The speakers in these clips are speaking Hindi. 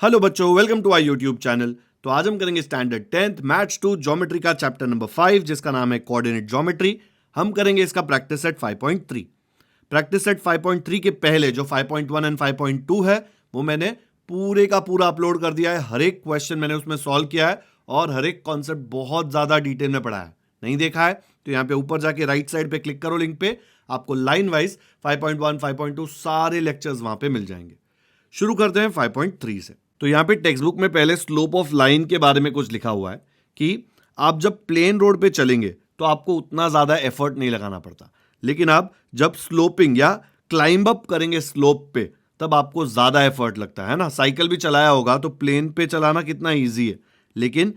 हेलो बच्चों, welcome to our YouTube channel. तो आज हम करेंगे स्टैंडर्ड 10th मैथ्स 2 ज्योमेट्री का चैप्टर नंबर 5 जिसका नाम है कोऑर्डिनेट ज्योमेट्री। हम करेंगे इसका प्रैक्टिस सेट 5.3। प्रैक्टिस सेट 5.3 के पहले जो 5.1 एंड 5.2 है वो मैंने पूरे का पूरा अपलोड कर दिया है। हर एक क्वेश्चन मैंने उसमें सॉल्व किया है और हर एक कॉन्सेप्ट बहुत ज्यादा डिटेल में पढ़ा है। नहीं देखा है तो यहाँ पे ऊपर जाके राइट साइड पे क्लिक करो लिंक पे, आपको लाइन वाइज 5.1 5.2 सारे लेक्चर्स वहां पे मिल जाएंगे। शुरू करते हैं 5.3 से। तो यहां पे टेक्स्ट बुक में पहले स्लोप ऑफ लाइन के बारे में कुछ लिखा हुआ है कि आप जब प्लेन रोड पे चलेंगे तो आपको उतना ज्यादा एफर्ट नहीं लगाना पड़ता, लेकिन आप जब स्लोपिंग या क्लाइंब अप करेंगे स्लोप पे तब आपको ज्यादा एफर्ट लगता है ना। साइकिल भी चलाया होगा तो प्लेन पे चलाना कितना ईजी है, लेकिन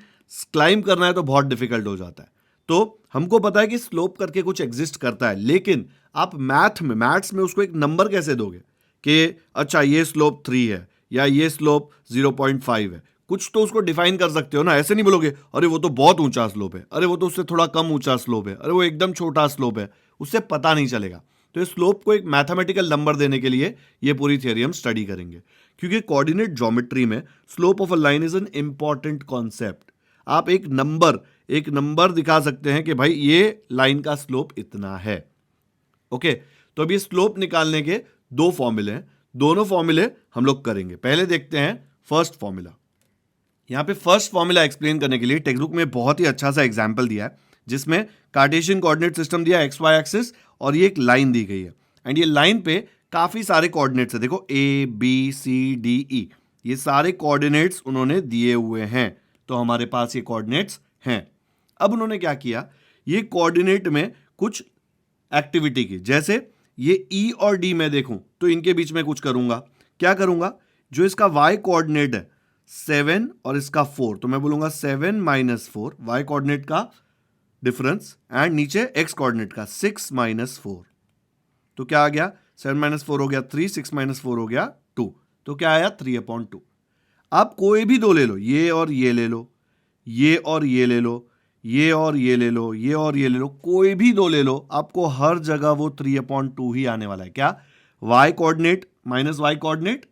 क्लाइंब करना है तो बहुत डिफिकल्ट हो जाता है। तो हमको पता है कि स्लोप करके कुछ एग्जिस्ट करता है, लेकिन आप मैथ्स में उसको एक नंबर कैसे दोगे कि अच्छा ये स्लोप 3 है या ये स्लोप 0.5 है। कुछ तो उसको डिफाइन कर सकते हो ना। ऐसे नहीं बोलोगे अरे वो तो बहुत ऊंचा स्लोप है, अरे वो तो उससे थोड़ा कम ऊंचा स्लोप है, अरे वो एकदम छोटा स्लोप है, उससे पता नहीं चलेगा। तो इस स्लोप को एक मैथमेटिकल नंबर देने के लिए ये पूरी थ्योरी हम स्टडी करेंगे, क्योंकि कोऑर्डिनेट ज्योमेट्री में slope of a line is an important concept. आप एक नंबर दिखा सकते हैं कि भाई ये लाइन का स्लोप इतना है। ओके, तो अभी स्लोप निकालने के दो फॉर्मूले हैं, दोनों फॉर्मूले हम लोग करेंगे। पहले देखते हैं फर्स्ट फॉर्मूला। यहां पे फर्स्ट फॉर्मूला एक्सप्लेन करने के लिए टेक्स्ट बुक में बहुत ही अच्छा सा एग्जांपल दिया है, जिसमें कार्टेशियन कोऑर्डिनेट सिस्टम दिया एक्स वाई एक्सिस और ये एक लाइन दी गई है। एंड ये लाइन पे काफी सारे कोऑर्डिनेट्स है। देखो A B C D E, ये सारे कोऑर्डिनेट्स उन्होंने दिए हुए हैं। तो हमारे पास ये कोऑर्डिनेट्स हैं। अब उन्होंने क्या किया, ये कोऑर्डिनेट में कुछ एक्टिविटी की, जैसे ये ई और डी में देखूं तो इनके बीच में कुछ करूंगा। क्या करूंगा, जो इसका वाई कोऑर्डिनेट है 7 और इसका 4, तो मैं बोलूंगा 7 - 4 वाई कोऑर्डिनेट का डिफरेंस, एंड नीचे एक्स कोऑर्डिनेट का 6 - 4। तो क्या आ गया, 7 - 4 हो गया 3, 6 - 4 हो गया 2। तो क्या आया 3/2। आप कोई भी दो ले लो, ये और ये ले लो, ये और ये ले लो, ये और ये ले लो, ये और ये ले लो, कोई भी दो ले लो, आपको हर जगह वो 3/2 ही आने वाला है। क्या, y coordinate minus y coordinate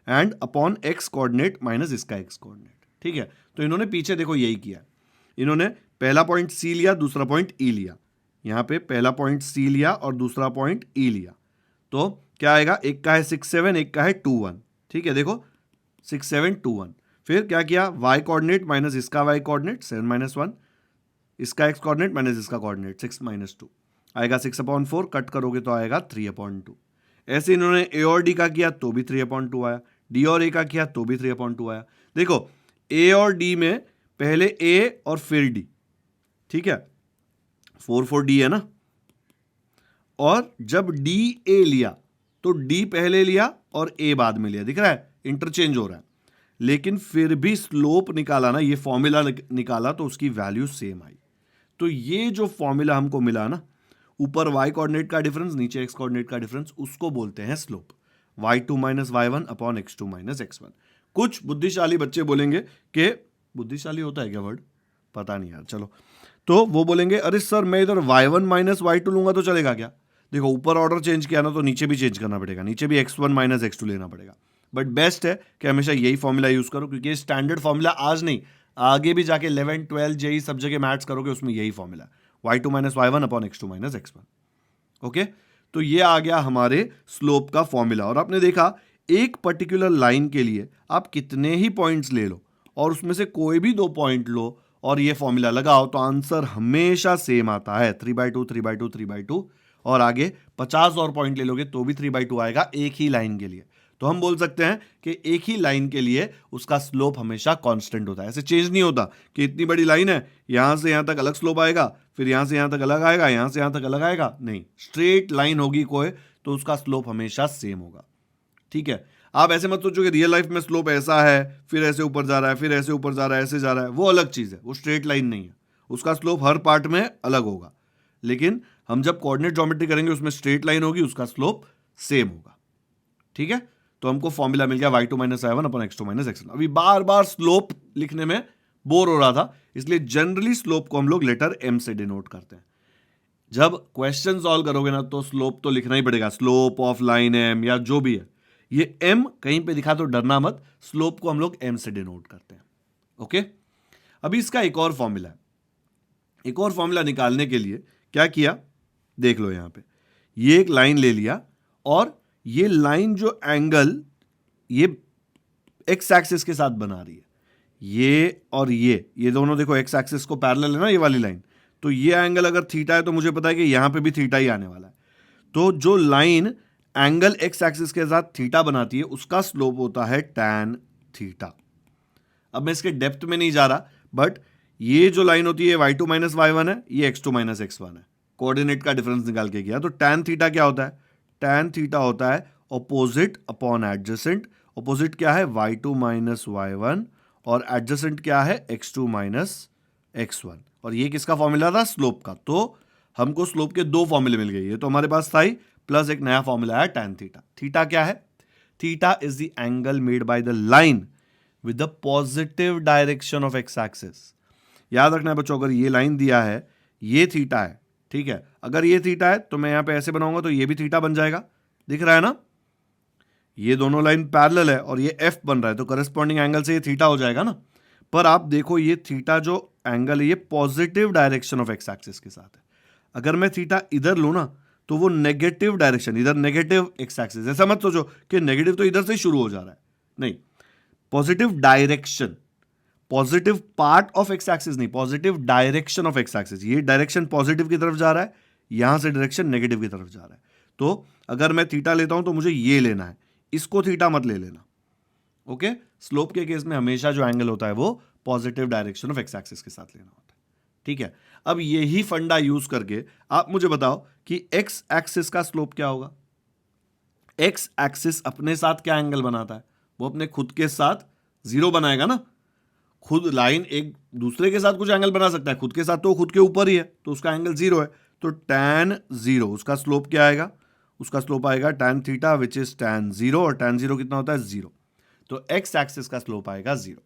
and upon x coordinate minus इसका x कोऑर्डिनेट। ठीक है, तो इन्होंने पीछे देखो यही किया। इन्होंने पहला पॉइंट C लिया, दूसरा पॉइंट E लिया। यहां पे पहला पॉइंट C लिया और दूसरा पॉइंट E लिया। तो क्या आएगा, एक का है 6 7, एक का है 2 1। ठीक है, देखो 6 7 2 1। फिर क्या किया, y कोऑर्डिनेट माइनस इसका y कोऑर्डिनेट 7 - 1, इसका x कोऑर्डिनेट माइनस इसका कोऑर्डिनेट 6 - 2 आएगा 6/4। कट करोगे तो आएगा 3/2। ऐसे इन्होंने a और d का किया तो भी 3/2 आया, d और a का किया तो भी 3/2 आया। देखो a और d में पहले a और फिर d, ठीक है, 4 4 d है ना। और जब d a लिया तो d पहले लिया और a बाद में लिया, दिख रहा है इंटरचेंज हो रहा है। लेकिन फिर भी स्लोप निकाला ना, ये फॉर्मूला निकाला तो उसकी वैल्यू सेम आई। तो ये जो फॉर्मूला हमको मिला ना, ऊपर y कोऑर्डिनेट का डिफरेंस नीचे x कोऑर्डिनेट का डिफरेंस, उसको बोलते हैं slope. y2 - y1 upon x2 - x1। कुछ बुद्धिशाली बच्चे बोलेंगे कि बुद्धिशाली होता है क्या वर्ड, पता नहीं यार, चलो। तो वो बोलेंगे अरे सर मैं इधर y1 - y2 लूंगा तो चलेगा क्या। देखो ऊपर ऑर्डर चेंज किया ना तो नीचे भी चेंज करना पड़ेगा, नीचे भी x1 - x2 लेना पड़ेगा। बट बेस्ट है कि हमेशा यही फॉर्मूला यूज करो, क्योंकि स्टैंडर्ड फॉर्मूला आज नहीं, आगे भी जाके 11 12 जेई सब जगह मैथ्स करोगे उसमें यही formula, y2 - y1 upon x2 - x1। Okay, तो ये आ गया हमारे स्लोप का फॉर्मूला। और आपने देखा एक पर्टिकुलर लाइन के लिए आप कितने ही पॉइंट्स ले लो और उसमें से कोई भी 2 पॉइंट लो और ये फॉर्मूला लगाओ तो आंसर हमेशा सेम आता है, 3/2 3/2 3/2। और आगे 50 और पॉइंट ले लोगे तो भी 3/2 आएगा एक ही लाइन के लिए। तो हम बोल सकते हैं कि एक ही लाइन के लिए उसका स्लोप हमेशा कांस्टेंट होता है, ऐसे चेंज नहीं होता कि इतनी बड़ी लाइन है यहां से यहां तक अलग स्लोप आएगा, फिर यहां से यहां तक अलग आएगा, यहां से यहां तक अलग आएगा। नहीं, स्ट्रेट लाइन होगी कोई तो उसका स्लोप हमेशा सेम होगा। ठीक है, आप ऐसे मत सोचो कि रियल लाइफ में स्लोप ऐसा है फिर ऐसे ऊपर जा रहा है, फिर ऐसे ऊपर जा रहा है, ऐसे जा रहा है, वो अलग चीज है, वो स्ट्रेट लाइन नहीं है। उसका स्लोप हर पार्ट में अलग होगा, लेकिन हम जब कोऑर्डिनेट ज्योमेट्री करेंगे उसमें स्ट्रेट लाइन होगी, उसका स्लोप सेम होगा। ठीक है, तो हमको फॉर्मूला मिल गया y2 - y1 upon x2 - x1। अभी बार बार स्लोप लिखने में बोर हो रहा था, इसलिए जनरली स्लोप को हम लोग लेटर m से डिनोट करते हैं। जब क्वेश्चन सॉल्व करोगे ना तो स्लोप तो लिखना ही पड़ेगा, स्लोप ऑफ लाइन m या जो भी है। ये m कहीं पे दिखा तो डरना मत, स्लोप को हम लोग m से डिनोट करते हैं। ओके, अभी इसका एक और फॉर्मूला है। एक और फॉर्मूला निकालने के लिए क्या किया, देख लो यहां पे, ये एक लाइन ले लिया और ये लाइन जो एंगल ये एक्स एक्सिस के साथ बना रही है, ये और ये दोनों देखो एक्स एक्सिस को पैरेलल है ना, ये वाली लाइन, तो ये एंगल अगर थीटा है तो मुझे पता है कि यहां पे भी थीटा ही आने वाला है। तो जो लाइन एंगल एक्स एक्सिस के साथ थीटा बनाती है उसका स्लोप होता है tan थीटा। अब मैं इसके डेप्थ में नहीं जा रहा, बट ये जो लाइन होती है y2 माइनस y1 है, ये x2 माइनस x1 है, कोऑर्डिनेट का डिफरेंस निकाल के किया। तो tan थीटा क्या होता है, tan थीटा होता है ऑपोजिट अपॉन एडजेसेंट। ऑपोजिट क्या है, y2 माइनस y1, और एडजेसेंट क्या है, x2 माइनस x1। और ये किसका फॉर्मूला था, स्लोप का। तो हमको स्लोप के दो फॉर्मूले मिल गए, ये तो हमारे पास था ही, प्लस एक नया फॉर्मूला है tan थीटा। थीटा क्या है, theta is the angle made by the line with the positive direction of x axis. याद रखना है बच्चों, अगर ये लाइन दिया है, ये थीटा है, ठीक है, अगर ये थीटा है तो मैं यहां पे ऐसे बनाऊंगा तो ये भी थीटा बन जाएगा, दिख रहा है ना, ये दोनों लाइन पैरेलल है और ये एफ बन रहा है, तो करस्पॉन्डिंग एंगल से ये थीटा हो जाएगा ना। पर आप देखो ये थीटा जो एंगल है ये positive direction of x axis के साथ है। अगर मैं थीटा इधर लूं ना तो वो नेगेटिव डायरेक्शन, इधर नेगेटिव एक्स एक्सिस, ऐसा मत सोचो कि नेगेटिव तो इधर से ही शुरू हो जा रहा है, नहीं, positive direction, positive part of x axis नहीं, positive direction of x axis. ये डायरेक्शन पॉजिटिव की तरफ जा रहा है, यहां से डायरेक्शन नेगेटिव की तरफ जा रहा है। तो अगर मैं थीटा लेता हूं तो मुझे ये लेना है, इसको थीटा मत ले लेना। ओके, स्लोप के केस में हमेशा जो एंगल होता है वो positive direction of x axis के साथ लेना होता है, ठीक है। अब यही फंडा यूज करके आप मुझे बताओ कि एक्स एक्सिस का स्लोप क्या होगा। एक्स एक्सिस अपने साथ क्या एंगल बनाता है, वो अपने खुद के साथ जीरो बनाएगा ना। खुद लाइन एक दूसरे के साथ कुछ एंगल बना सकता है, खुद के साथ तो खुद के ऊपर ही है, तो उसका एंगल जीरो है। तो tan जीरो, उसका स्लोप क्या आएगा, उसका स्लोप आएगा tan theta which is tan zero, और tan जीरो कितना होता है, जीरो। तो एक्स एक्सिस का स्लोप आएगा जीरो।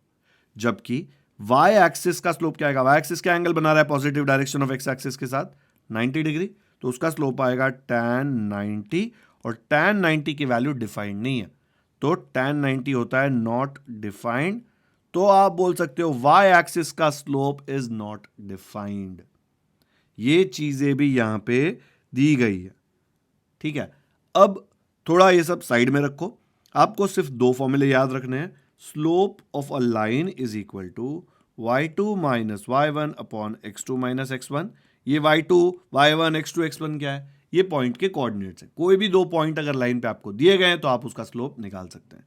जबकि वाई एक्सिस का स्लोप क्या आएगा, वाई एक्सिस क्या एंगल बना रहा है positive direction of x axis के साथ, 90 डिग्री, तो उसका स्लोप आएगा tan 90, और tan 90 की वैल्यू डिफाइंड नहीं है, तो tan 90 होता है नॉट डिफाइंड। तो आप बोल सकते हो वाई एक्सिस का स्लोप इज नॉट डिफाइंड। ये चीजें भी यहां पे दी गई है, ठीक है। अब थोड़ा ये सब साइड में रखो, आपको सिर्फ दो फॉर्मूले याद रखने हैं। Slope of a line is equal to y2 minus y1 upon x2 minus x1। ये y2 y1 x2 x1 क्या है, ये पॉइंट के कोऑर्डिनेट्स है। कोई भी दो पॉइंट अगर लाइन पे आपको दिए गए हैं तो आप उसका स्लोप निकाल सकते हैं।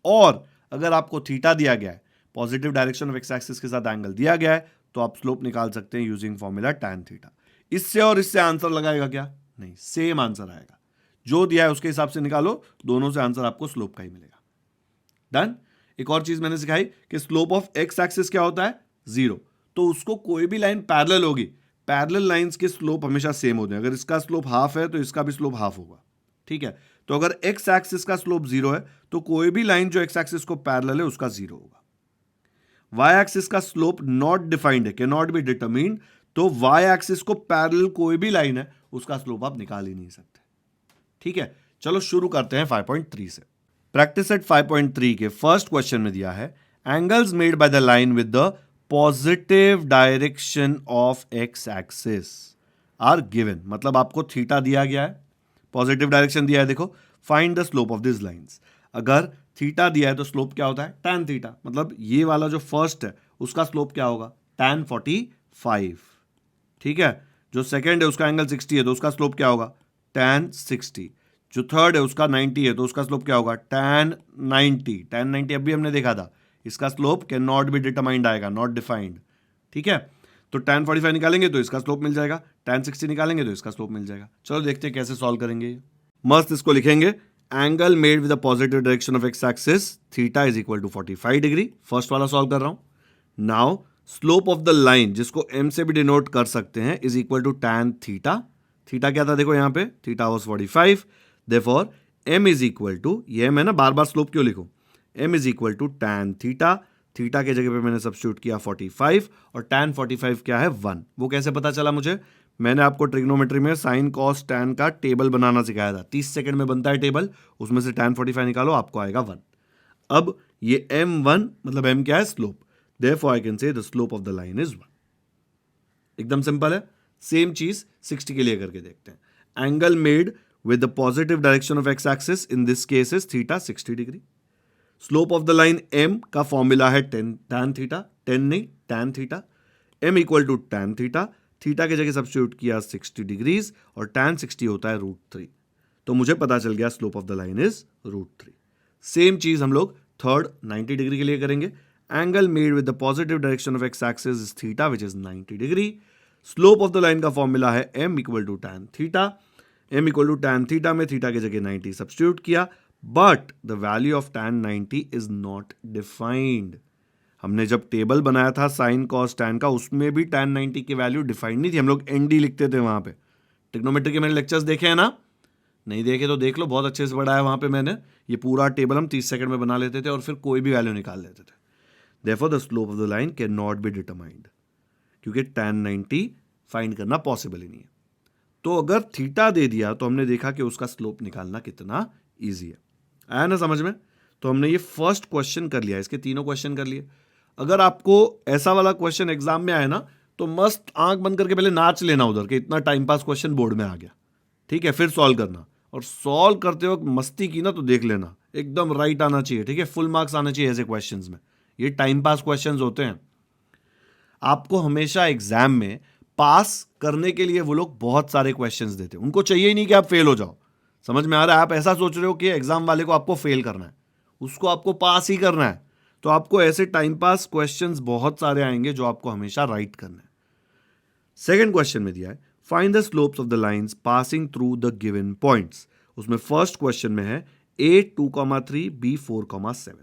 और अगर आपको थीटा दिया गया है, positive direction of x axis के साथ एंगल दिया गया है, तो आप स्लोप निकाल सकते हैं यूजिंग फॉर्मूला tan थीटा। इससे और इससे आंसर लगाएगा क्या, नहीं, सेम आंसर आएगा, जो दिया है उसके हिसाब से निकालो, दोनों से आंसर आपको स्लोप का ही मिलेगा। डन। एक और चीज मैंने सिखाई कि स्लोप ऑफ एक्स एक्सिस क्या होता है, जीरो। तो उसको कोई भी लाइन पैरेलल होगी, पैरेलल लाइंस के स्लोप हमेशा सेम होते हैं। अगर इसका स्लोप हाफ है तो इसका भी स्लोप हाफ होगा, ठीक है। तो अगर एक्स एक्सिस का स्लोप जीरो है तो कोई भी लाइन जो एक्स एक्सिस को पैरेलल है उसका जीरो होगा। वाई एक्सिस का स्लोप नॉट डिफाइंड है, कैन नॉट बी डिटरमिन्ड, तो वाई एक्सिस को पैरेलल कोई भी लाइन है उसका स्लोप आप निकाल ही नहीं सकते, ठीक है। चलो शुरू करते हैं 5.3 से। प्रैक्टिस सेट 5.3 के फर्स्ट क्वेश्चन में दिया है angles made by the line with the positive direction of x axis are given. मतलब आपको थीटा दिया गया है, पॉजिटिव डायरेक्शन दिया है, देखो find the slope of this lines. अगर थीटा दिया है तो स्लोप क्या होता है, tan थीटा। मतलब ये वाला जो फर्स्ट है उसका स्लोप क्या होगा, tan 45, ठीक है। जो सेकंड है उसका एंगल 60 है तो उसका स्लोप क्या होगा, tan 60। जो थर्ड है उसका 90 है तो उसका स्लोप क्या होगा, tan 90। tan 90 अभी हमने देखा था, इसका slope can not be determined आएगा, नॉट डिफाइंड, ठीक है। तो tan 45 निकालेंगे तो इसका स्लोप मिल जाएगा, tan 60 निकालेंगे तो इसका स्लोप मिल जाएगा। चलो देखते हैं कैसे सॉल्व करेंगे। मस्त इसको लिखेंगे, angle made with the positive direction of x axis theta is equal to 45 degree. First वाला सॉल्व कर रहा हूं। Now slope of the line, जिसको m से भी डिनोट कर सकते हैं, is equal to tan theta. Theta क्या था, देखो यहां पे theta was 45, therefore m is equal to, ये m है ना, बार बार स्लोप क्यों लिखूं, m is equal to tan theta. Theta के जगह पे मैंने सब्स्टिट्यूट किया 45, और tan 45 क्या है, 1। वो कैसे पता चला मुझे, मैंने आपको ट्रिग्नोमेट्री में साइन कॉस टैन का टेबल बनाना सिखाया था। 30 सेकंड में बनता है टेबल, उसमें से tan 45 निकालो, आपको आएगा 1। अब ये m1 मतलब m क्या है? स्लोप। देयरफॉर आई कैन से the slope of the line is 1। एकदम सिंपल है। सेम चीज 60 के लिए करके देखते हैं। Angle made with the positive direction of x axis in this case is theta 60 degree. Slope of the line m का फॉर्मूला है tan थीटा, 10 नहीं tan theta. m equal to tan theta, theta की जगह सब्स्टिट्यूट किया 60 डिग्रीज और tan 60 होता है √3। तो मुझे पता चल गया slope of the line is √3। Same चीज हम लोग थर्ड 90 डिग्री के लिए करेंगे। Angle made with the positive direction of x axis is theta which is 90 degree. Slope of the line का फॉर्मूला है m equal to tan theta. m equal to tan theta में थीटा की जगह 90 सब्स्टिट्यूट किया, but the value of tan 90 is not defined. हमने जब टेबल बनाया था साइन कॉस टैन का, उसमें भी tan 90 की वैल्यू डिफाइंड नहीं थी, हम लोग nd लिखते थे वहां पे। ट्रिग्नोमेट्री के मैंने लेक्चर्स देखे हैं ना? नहीं देखे तो देख लो, बहुत अच्छे से पढ़ा है वहां पे मैंने। ये पूरा टेबल हम 30 सेकंड में बना लेते थे और फिर कोई भी वैल्यू निकाल लेते थे। Therefore the slope of the line can not be determined, क्योंकि tan 90 फाइंड करना पॉसिबल ही नहीं है। तो अगर थीटा दे दिया तो हमने देखा कि उसका स्लोप निकालना कितना ईजी है। आया ना समझ में? तो हमने ये फर्स्ट क्वेश्चन कर लिया, इसके तीनों क्वेश्चन कर लिए। अगर आपको ऐसा वाला क्वेश्चन एग्जाम में आए ना, तो मस्त आंख बंद करके पहले नाच लेना उधर के इतना टाइम पास क्वेश्चन बोर्ड में आ गया, ठीक है? फिर सॉल्व करना, और सॉल्व करते वक्त मस्ती की ना तो देख लेना एकदम राइट आना चाहिए, ठीक है? फुल मार्क्स आना चाहिए ऐसे क्वेश्चंस में। ये टाइम पास क्वेश्चंस होते हैं। आपको हमेशा एग्जाम में पास करने के लिए वो लोग बहुत सारे क्वेश्चंस देते हैं, उनको चाहिए ही नहीं कि आप फेल हो जाओ। समझ में आ रहा है? आप ऐसा सोच रहे हो कि एग्जाम वाले को आपको फेल करना है, उसको आपको पास ही करना है। तो आपको ऐसे टाइम पास क्वेश्चंस बहुत सारे आएंगे जो आपको हमेशा राइट करना है। सेकंड क्वेश्चन में दिया है find the slopes of the lines passing through the given points. उसमें फर्स्ट क्वेश्चन में है a 2,3 b 4,7।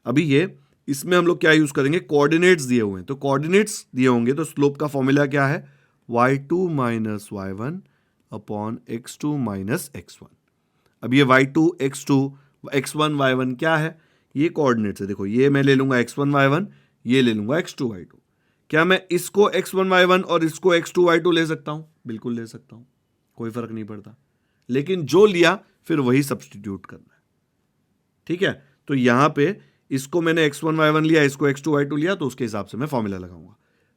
अभी ये इसमें हम लोग क्या यूज करेंगे? कोऑर्डिनेट्स दिए हुए हैं, तो कोऑर्डिनेट्स दिए होंगे तो स्लोप का फॉर्मूला क्या है? y2 minus y1 upon x2 minus x1। अब ये y2 x2 x1 y1 क्या है? ये कोऑर्डिनेट्स है। देखो ये मैं ले लूंगा x1 y1, ये ले लूंगा x2 y2। क्या मैं इसको x1 y1 और इसको x2 y2 ले सकता हूं? बिल्कुल ले सकता हूं, कोई फर्क नहीं पड़ता। लेकिन जो लिया फिर वही सब्स्टिट्यूट करना है, ठीक है? तो यहां पे इसको मैंने x1 y1 लिया, इसको x2 y2 लिया, तो उसके हिसाब से मैं फॉर्मूला लगाऊंगा,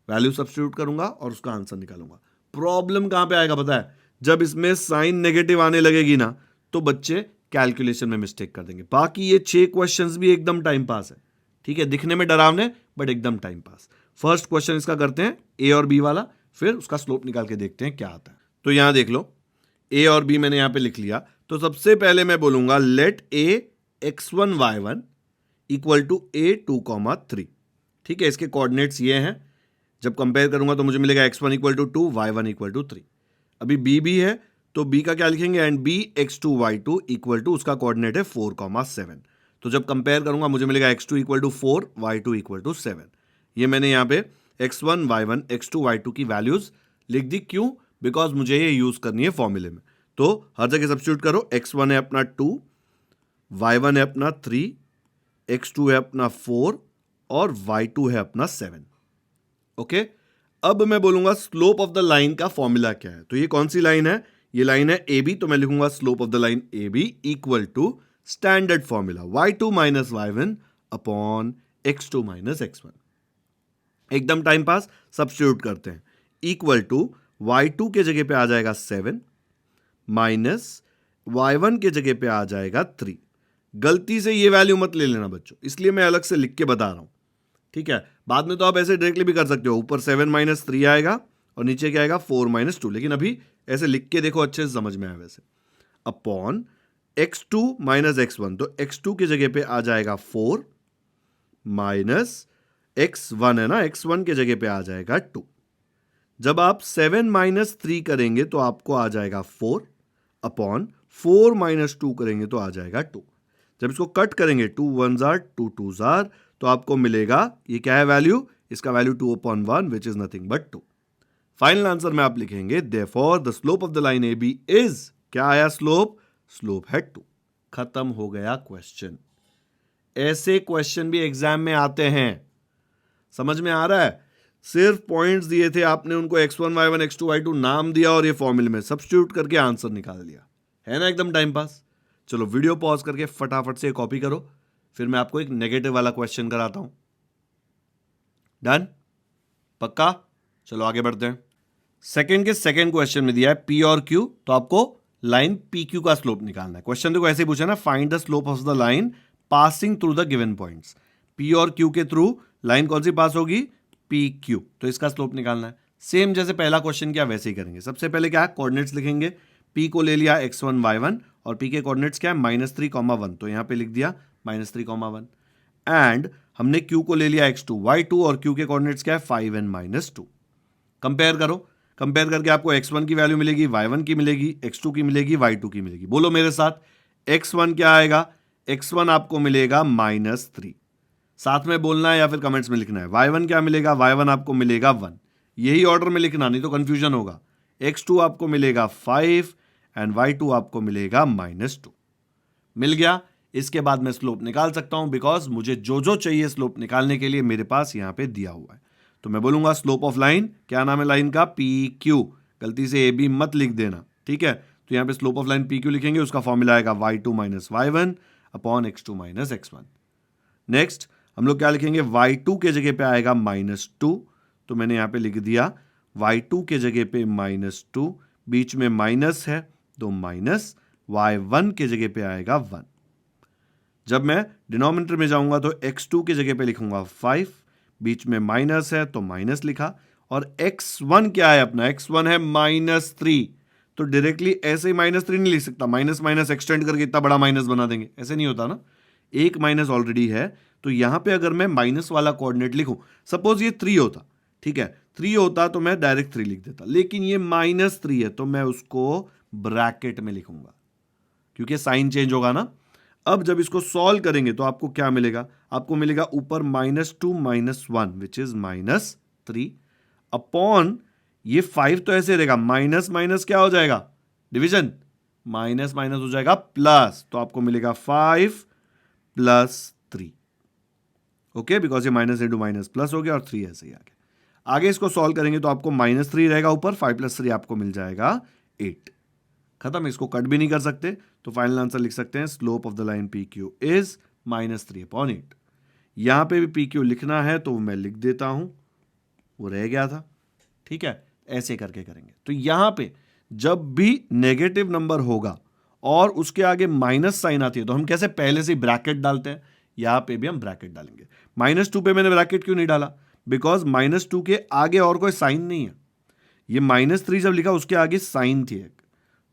वैल्यू सब्स्टिट्यूट करूंगा और उसका आंसर निकालूंगा। प्रॉब्लम कहां पे आएगा पता है? जब इसमें साइन नेगेटिव आने लगेगी ना, तो बच्चे कैलकुलेशन में मिस्टेक कर देंगे। बाकी ये 6 क्वेश्चंस भी एकदम टाइम पास है, ठीक है? दिखने में डरावने बट एकदम टाइम पास। फर्स्ट क्वेश्चन इसका करते हैं ए और बी वाला, फिर उसका स्लोप निकाल के देखते हैं क्या आता है। तो यहां देख लो, ए और बी मैंने यहां पे लिख लिया। तो सबसे पहले मैं बोलूंगा let A x1 y1 equal to a 2,3, ठीक है? इसके कोऑर्डिनेट्स ये हैं। जब कंपेयर करूंगा तो मुझे मिलेगा x1 equal to 2, y1 equal to 3। अभी b भी है तो b का क्या लिखेंगे? And b x2 y2 equal to उसका कोऑर्डिनेट है 4,7। तो जब कंपेयर करूंगा मुझे मिलेगा x2 equal to 4, y2 equal to 7। ये मैंने यहां पे x1 y1 x2 y2 की वैल्यूज लिख दी। क्यों? बिकॉज मुझे ये यूज करनी है फॉर्मूले में। तो हर जगह सब्स्टिट्यूट करो। x1 है अपना 2, y1 है अपना 3, x2 है अपना 4 और y2 है अपना 7। ओके, अब मैं बोलूंगा स्लोप ऑफ द लाइन का फॉर्मूला क्या है। तो ये कौन सी लाइन है? ये लाइन है AB, तो मैं लिखूंगा slope of the line AB equal to standard formula y2 minus y1 upon x2 minus x1। एकदम टाइम पास, सब्स्टिट्यूट करते हैं। इक्वल टू y2 के जगह पे आ जाएगा 7 माइनस y1 के जगह पे आ जाएगा 3। गलती से ये वैल्यू मत ले लेना बच्चों, इसलिए मैं अलग से लिख के बता रहा हूं, ठीक है? बाद में तो आप ऐसे डायरेक्टली भी कर सकते हो, ऊपर 7 माइनस 3 आएगा और नीचे क्या आएगा? 4 माइनस 2। लेकिन अभी ऐसे लिख के देखो, अच्छे से समझ में आए वैसे। अपॉन x2 माइनस x1, तो x2 की जगह पे आ जाएगा 4 माइनस x1 है ना, x1 के जगह पे आ जाएगा 2। जब आप 7 माइनस 3 करेंगे तो आपको आ जाएगा 4 अपॉन 4 माइनस 2 करेंगे तो आ जाएगा 2। जब इसको कट करेंगे 2 1 जार 2 2 जार, तो आपको मिलेगा ये क्या है वैल्यू? इसका value 2/1 which is nothing but 2। Final answer में आप लिखेंगे therefore the slope of the line AB is, क्या आया स्लोप? स्लोप है 2। खत्म हो गया क्वेश्चन। ऐसे क्वेश्चन भी एग्जाम में आते हैं, समझ में आ रहा है? सिर्फ पॉइंट्स दिए थे, आपने उनको x1 y1 x2 y2 नाम दिया और ये फॉर्मूले में सब्स्टिट्यूट करके आंसर निकाल दिया, है ना एकदम टाइम पास। चलो वीडियो पॉज करके फटाफट से कॉपी करो, फिर मैं आपको एक नेगेटिव वाला क्वेश्चन कराता हूं। डन? पक्का? चलो आगे बढ़ते हैं। सेकंड के सेकंड क्वेश्चन में दिया है P और Q, तो आपको लाइन PQ का स्लोप निकालना है। क्वेश्चन देखो ऐसे पूछा ना, find the slope of the line passing through the given points. P और Q के थ्रू लाइन कौन सी पास होगी? PQ, तो इसका स्लोप निकालना है। सेम जैसे पहला क्वेश्चन किया वैसे ही करेंगे। सबसे पहले क्या है, कोऑर्डिनेट्स लिखेंगे। P को ले लिया x1 y1 और P के कोऑर्डिनेट्स क्या है -3, 1, तो यहां पे लिख दिया -3, 1 एंड हमने Q को ले लिया x2 y2 और Q के कोऑर्डिनेट्स क्या है 5 and -2। कंपेयर करो, कंपेयर करके आपको x1 की वैल्यू मिलेगी, y1 की मिलेगी, x2 की मिलेगी, y2 की मिलेगी। बोलो मेरे साथ, x1 क्या आएगा? x1 आपको मिलेगा -3, साथ में बोलना है या फिर कमेंट्स में लिखना है। y1 क्या मिलेगा? y1 आपको मिलेगा 1, यही ऑर्डर में लिखना, नहीं तो कंफ्यूजन होगा। x2 आपको मिलेगा 5 एंड y2 आपको मिलेगा -2। मिल गया। इसके बाद मैं स्लोप निकाल सकता हूं, बिकॉज मुझे जो जो चाहिए स्लोप निकालने के लिए मेरे पास यहां पे दिया हुआ है। तो मैं बोलूंगा स्लोप ऑफ लाइन, क्या नाम है लाइन का? PQ। गलती से AB मत लिख देना, ठीक है। तो यहां पे स्लोप ऑफ लाइन PQ लिखेंगे, उसका फॉर्मूला आएगा y2 - y1 upon x2 - x1। Next हम लोग क्या लिखेंगे? y2 के जगह पे आएगा -2, तो मैंने यहां पे लिख दिया y2 के जगह पे -2, बीच में माइनस है तो माइनस, y1 के जगह पे आएगा 1। जब मैं डिनोमिनेटर में जाऊंगा तो x2 के जगह पे लिखूंगा 5, बीच में माइनस है तो माइनस लिखा, और x1 क्या है अपना? x1 है -3, तो डायरेक्टली ऐसे ही -3 नहीं लिख सकता, माइनस माइनस एक्सटेंड करके इतना बड़ा माइनस बना देंगे, ऐसे नहीं होता ना। एक माइनस ऑलरेडी है, तो यहां पे अगर मैं माइनस वाला कोऑर्डिनेट लिखूं, सपोज ये 3 होता, ठीक है, 3 होता तो मैं डायरेक्ट 3 लिख देता, लेकिन ये -3 है तो मैं उसको ब्रैकेट में लिखूंगा, क्योंकि साइन चेंज होगा ना। अब जब इसको सॉल्व करेंगे तो आपको क्या मिलेगा? आपको मिलेगा ऊपर -2 - 1 विच इज -3 अपॉन ये 5 तो ऐसे रहेगा, माइनस माइनस क्या हो जाएगा? डिवीजन, माइनस माइनस हो जाएगा प्लस, तो आपको मिलेगा 5 + 3। ओके, बिकॉज ये माइनस इंटू माइनस प्लस हो गया और 3 ऐसे ही आगे इसको सॉल्व करेंगे तो आपको -3 रहेगा ऊपर, 5 + 3 आपको मिल जाएगा 8। खत्म, इसको कट भी नहीं कर सकते, तो फाइनल आंसर लिख सकते हैं slope of the line PQ is -3/8। यहां पे भी PQ लिखना है तो मैं लिख देता हूं, वो रह गया था, ठीक है। ऐसे करके करेंगे तो यहां पे जब भी नेगेटिव नंबर होगा और उसके आगे माइनस साइन आती है तो हम कैसे पहले से ब्रैकेट डालते हैं, यहां पे भी हम ब्रैकेट डालेंगे। -2 पे मैंने ब्रैकेट क्यों नहीं डाला? बिकॉज -2 के आगे और कोई साइन नहीं है। ये -3 जब लिखा उसके आगे साइन थी एक,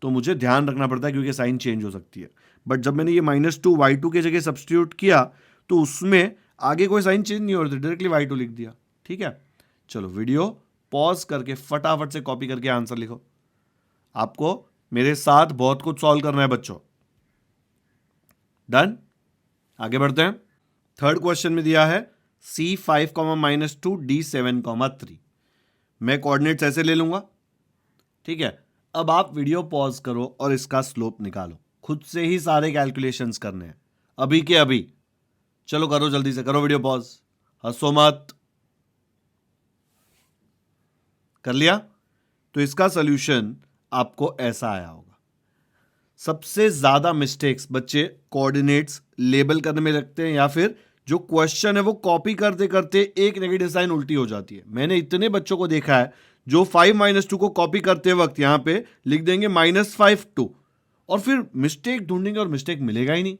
तो मुझे ध्यान रखना पड़ता है क्योंकि साइन चेंज हो सकती है। बट जब मैंने ये -2 y2 के जगह सब्स्टिट्यूट किया तो उसमें आगे कोई साइन चेंज नहीं हो रही थी, डायरेक्टली y2 लिख दिया, ठीक है। चलो वीडियो पॉज करके फटाफट से कॉपी करके आंसर लिखो। आपको मेरे साथ बहुत कुछ सॉल्व करना है बच्चों। डन? आगे बढ़ते हैं। थर्ड क्वेश्चन में दिया है C5, -2 D7, 3। मैं कोऑर्डिनेट्स ऐसे ले लूंगा, ठीक है। अब आप वीडियो पॉज करो और इसका स्लोप निकालो, खुद से ही सारे कैलकुलेशंस करने हैं अभी के अभी। चलो करो, जल्दी से करो वीडियो पॉज, हंसो मत। कर लिया? तो इसका सॉल्यूशन आपको ऐसा आया होगा। सबसे ज्यादा मिस्टेक्स बच्चे कोऑर्डिनेट्स लेबल करने में रखते हैं, या फिर जो क्वेश्चन है वो कॉपी करते करते एक नेगेटिव साइन उल्टी हो जाती है। मैंने इतने बच्चों को देखा है जो 5 - 2 को कॉपी करते वक्त यहां पे लिख देंगे -5 2, और फिर मिस्टेक ढूंढेंगे और मिस्टेक मिलेगा ही नहीं।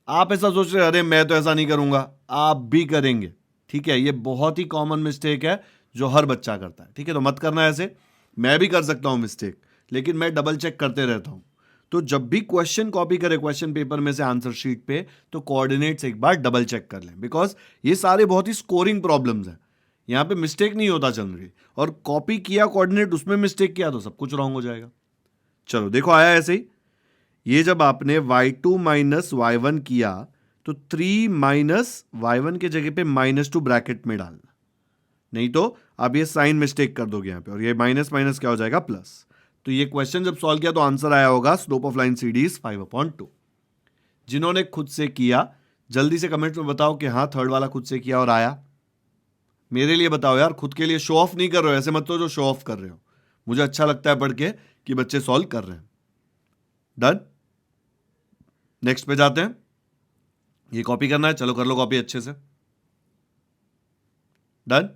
आप ऐसा सोच रहे अरे मैं तो ऐसा नहीं करूंगा, आप भी करेंगे, ठीक है। ये बहुत ही कॉमन मिस्टेक है जो हर बच्चा करता है, ठीक है। तो मत करना ऐसे, मैं भी कर सकता हूं मिस्टेक, लेकिन मैं डबल चेक करते रहता हूं। तो जब भी क्वेश्चन कॉपी करें क्वेश्चन पेपर में से आंसर शीट पे, तो कोऑर्डिनेट्स एक बार डबल चेक कर लें, बिकॉज ये सारे बहुत ही स्कोरिंग प्रॉब्लम्स हैं। यहां पे मिस्टेक नहीं होता जनरली, और कॉपी किया कोऑर्डिनेट उसमें मिस्टेक किया तो सब कुछ रॉन्ग हो जाएगा। चलो देखो आया ऐसे ही। ये जब आपने y2 - y1 किया तो 3 - y1 के जगह पे -2 ब्रैकेट में डालना, नहीं तो आप ये साइन मिस्टेक कर दोगे यहां पे, और ये माइनस माइनस क्या हो जाएगा प्लस। तो ये क्वेश्चन जब सॉल्व किया तो आंसर आया होगा slope of line CD is 5/2। जिन्होंने खुद से किया जल्दी से कमेंट में बताओ कि हाँ थर्ड वाला खुद से किया और आया। मेरे लिए बताओ यार, खुद के लिए शो ऑफ नहीं कर रहे हो, ऐसे मत तो जो शो ऑफ कर रहे हो। मुझे अच्छा लगता है पढ़ के कि बच्चे सॉल्व कर रहे हैं। डन, नेक्स्ट पे जाते हैं। ये कॉपी करना है, चलो कर लो कॉपी अच्छे से। डन,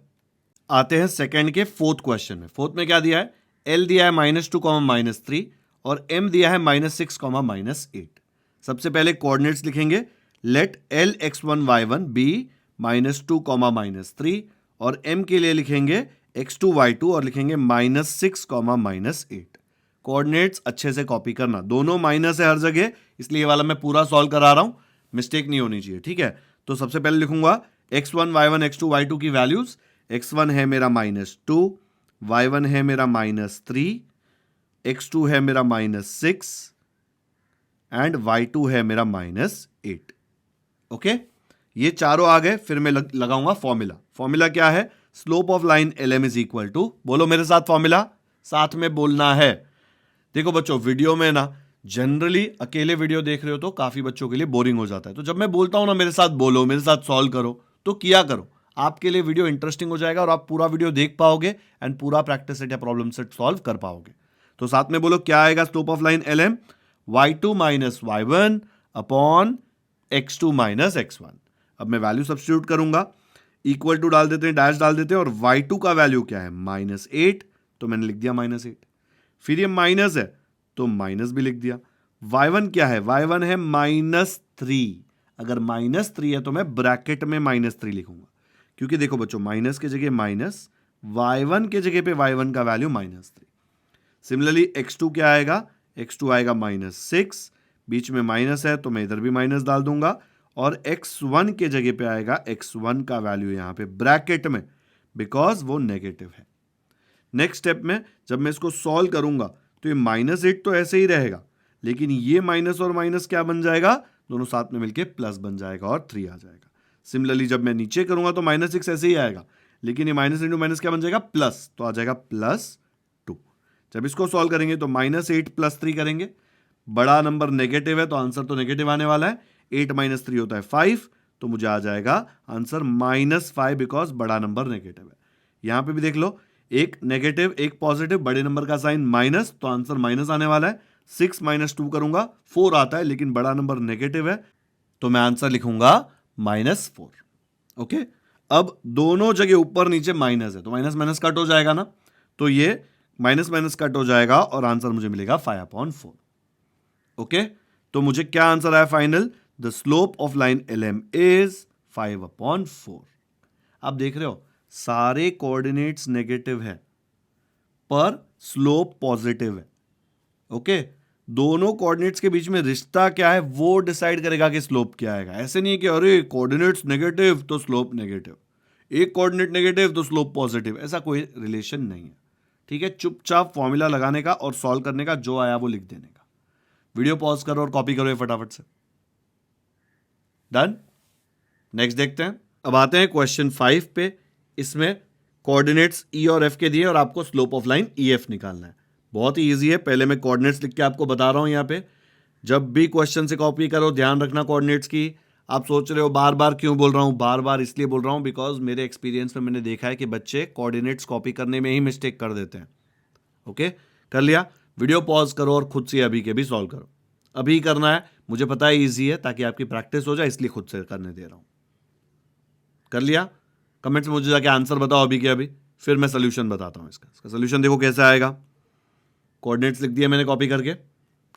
आते हैं सेकंड के फोर्थ क्वेश्चन में। फोर्थ में क्या दिया है, एल दिया है -2, -3 और एम दिया है -6, -8। सबसे पहले कोऑर्डिनेट्स लिखेंगे। Late L x1 y1 B -2, -3 और m के लिए लिखेंगे x2 y2 और लिखेंगे -6, -8। कोऑर्डिनेट्स अच्छे से कॉपी करना, दोनों माइनस है हर जगह, इसलिए ये वाला मैं पूरा सॉल्व करा रहा हूं, मिस्टेक नहीं होनी चाहिए, ठीक है। तो सबसे पहले लिखूंगा x1 y1 x2 y2 की वैल्यूज। x1 है मेरा -2, y1 है मेरा -3, x2 है मेरा -6 एंड y2 है मेरा -8। ओके, ये चारों आ गए। फिर मैं लगाऊंगा फॉर्मूला। फॉर्मूला क्या है, slope of line LM is equal to, बोलो मेरे साथ फॉर्मूला, साथ में बोलना है। देखो बच्चों, वीडियो में ना जनरली अकेले वीडियो देख रहे हो तो काफी बच्चों के लिए बोरिंग हो जाता है, तो जब मैं बोलता हूं ना मेरे साथ बोलो, मेरे साथ सॉल्व करो, तो किया करो। आपके लिए वीडियो इंटरेस्टिंग हो जाएगा और आप पूरा वीडियो देख पाओगे एंड पूरा प्रैक्टिस सेट या प्रॉब्लम सेट सॉल्व कर पाओगे। तो साथ में बोलो क्या आएगा slope of line LM, y2 - y1 upon x2 - x1। अब मैं वैल्यू सब्स्टिट्यूट करूंगा, इक्वल टू डाल देते हैं, डैश डाल देते हैं, और y2 का वैल्यू क्या है -8, तो मैंने लिख दिया -8। फिर ये माइनस है तो माइनस भी लिख दिया। y1 क्या है, y1 है -3। अगर -3 है तो मैं ब्रैकेट में -3 लिखूंगा, क्योंकि देखो बच्चों, माइनस के जगह माइनस, y1 के जगह पे y1 का वैल्यू -3। सिमिलरली x2 क्या आएगा, x2 आएगा -6, बीच में माइनस है तो मैं इधर भी माइनस डाल दूंगा, और x1 के जगह पे आएगा x1 का वैल्यू यहां पे ब्रैकेट में, बिकॉज वो नेगेटिव है। नेक्स्ट स्टेप में जब मैं इसको सॉल्व करूंगा तो ये -8 तो ऐसे ही रहेगा, लेकिन ये माइनस और माइनस क्या बन जाएगा, दोनों साथ में मिलके प्लस बन जाएगा और 3 आ जाएगा। सिमिलरली जब मैं नीचे करूंगा तो -6 ऐसे ही आएगा, लेकिन ये माइनस इंटू माइनस क्या बन जाएगा, प्लस, तो आ जाएगा +2। जब इसको सॉल्व करेंगे तो -8 + 3 करेंगे, बड़ा नंबर नेगेटिव है तो आंसर तो नेगेटिव आने वाला है। 8 - 3 होता है 5, तो मुझे आ जाएगा आंसर -5, बिकॉज बड़ा नंबर नेगेटिव है। यहां पे भी देख लो, एक नेगेटिव एक पॉजिटिव, बड़े नंबर का साइन माइनस, तो आंसर माइनस आने वाला है। 6 - 2 करूंगा 4 आता है, लेकिन बड़ा नंबर नेगेटिव है, तो मैं आंसर लिखूंगा -4। ओके, अब दोनों जगह ऊपर नीचे माइनस है तो माइनस माइनस कट हो जाएगा ना, तो ये माइनस माइनस कट हो जाएगा और आंसर मुझे मिलेगा 5/4। ओके, तो मुझे क्या आंसर आया final, the slope of line LM is 5/4। आप देख रहे हो सारे कोऑर्डिनेट्स नेगेटिव है पर स्लोप पॉजिटिव है। ओके, दोनों कोऑर्डिनेट्स के बीच में रिश्ता क्या है वो डिसाइड करेगा कि स्लोप क्या आएगा। ऐसे नहीं है कि अरे कोऑर्डिनेट्स नेगेटिव तो स्लोप नेगेटिव, एक कोऑर्डिनेट नेगेटिव तो स्लोप पॉजिटिव, ऐसा कोई रिलेशन नहीं है। ठीक है, चुपचाप फॉर्मूला लगाने का और सॉल्व करने का, जो आया वो लिख देने का। वीडियो पॉज करो और कॉपी करो ये फटाफट से। डन, नेक्स्ट देखते हैं। अब आते हैं क्वेश्चन 5 पे। इसमें कोऑर्डिनेट्स E और F के दिए और आपको स्लोप ऑफ लाइन EF निकालना है। बहुत ही इजी है, पहले मैं कोऑर्डिनेट्स लिख के आपको बता रहा हूं। यहां पे जब भी क्वेश्चन से कॉपी करो ध्यान रखना कोऑर्डिनेट्स की। आप सोच रहे हो बार बार क्यों बोल रहा हूं, बार बार इसलिए बोल रहा हूं बिकॉज मेरे एक्सपीरियंस में मैंने देखा है कि बच्चे कोऑर्डिनेट्स कॉपी करने में ही मिस्टेक कर देते हैं। ओके, कर लिया, वीडियो पॉज करो और खुद से अभी के भी सॉल्व करो। अभी करना है, मुझे पता है ईजी है, ताकि आपकी प्रैक्टिस हो जाए, इसलिए खुद से करने दे रहा हूं। कर लिया, कमेंट्स में मुझे जाके आंसर बताओ अभी के अभी, फिर मैं सोल्यूशन बताता हूं इसका सोल्यूशन देखो कैसे आएगा। कोऑर्डिनेट्स लिख दिया मैंने कॉपी करके,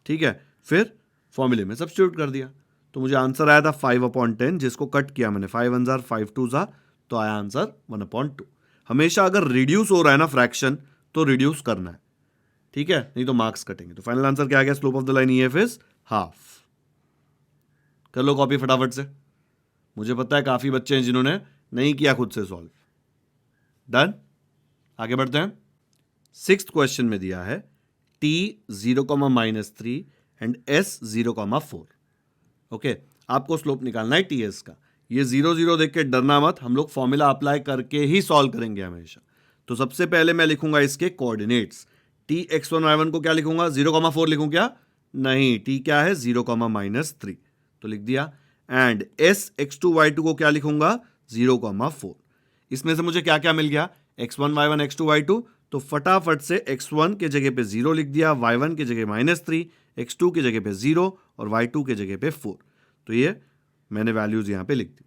ठीक है, फिर फॉर्मूले में सब्स्टिट्यूट कर दिया, तो मुझे आंसर आया था 5/10, जिसको कट किया मैंने 5 1 जार 5 2 जार, तो आया आंसर 1/2। हमेशा अगर रिड्यूस हो रहा है ना फ्रैक्शन तो रिड्यूस करना है, ठीक है, नहीं तो मार्क्स कटेंगे। तो फाइनल आंसर क्या आ गया, slope of the line EF is half. कर लो कॉपी फटाफट से, मुझे पता है काफी बच्चे हैं जिन्होंने नहीं किया खुद से सॉल्व। डन, आगे बढ़ते हैं। 6th क्वेश्चन में दिया है T 0,-3 एंड S 0,4। ओके, आपको स्लोप निकालना है TS का। ये 0 0 देख के डरना मत, हम लोग फॉर्मूला अप्लाई करके ही सॉल्व करेंगे हमेशा। तो सबसे पहले मैं लिखूंगा इसके कोऑर्डिनेट्स। T x1 y1 को क्या लिखूंगा, 0,4 लिखूं क्या, नहीं, T क्या है 0,-3, तो लिख दिया। एंड S x2 y2 को क्या लिखूंगा, 0,4। इसमें से मुझे क्या क्या मिल गया, x1 y1 x2 y2, तो फटाफट से x1 के जगह पे 0 लिख दिया, y1 की जगह -3, x2 की जगह पे 0 और y2 की जगह पे 4। तो ये मैंने वैल्यूज यहां पे लिख दी।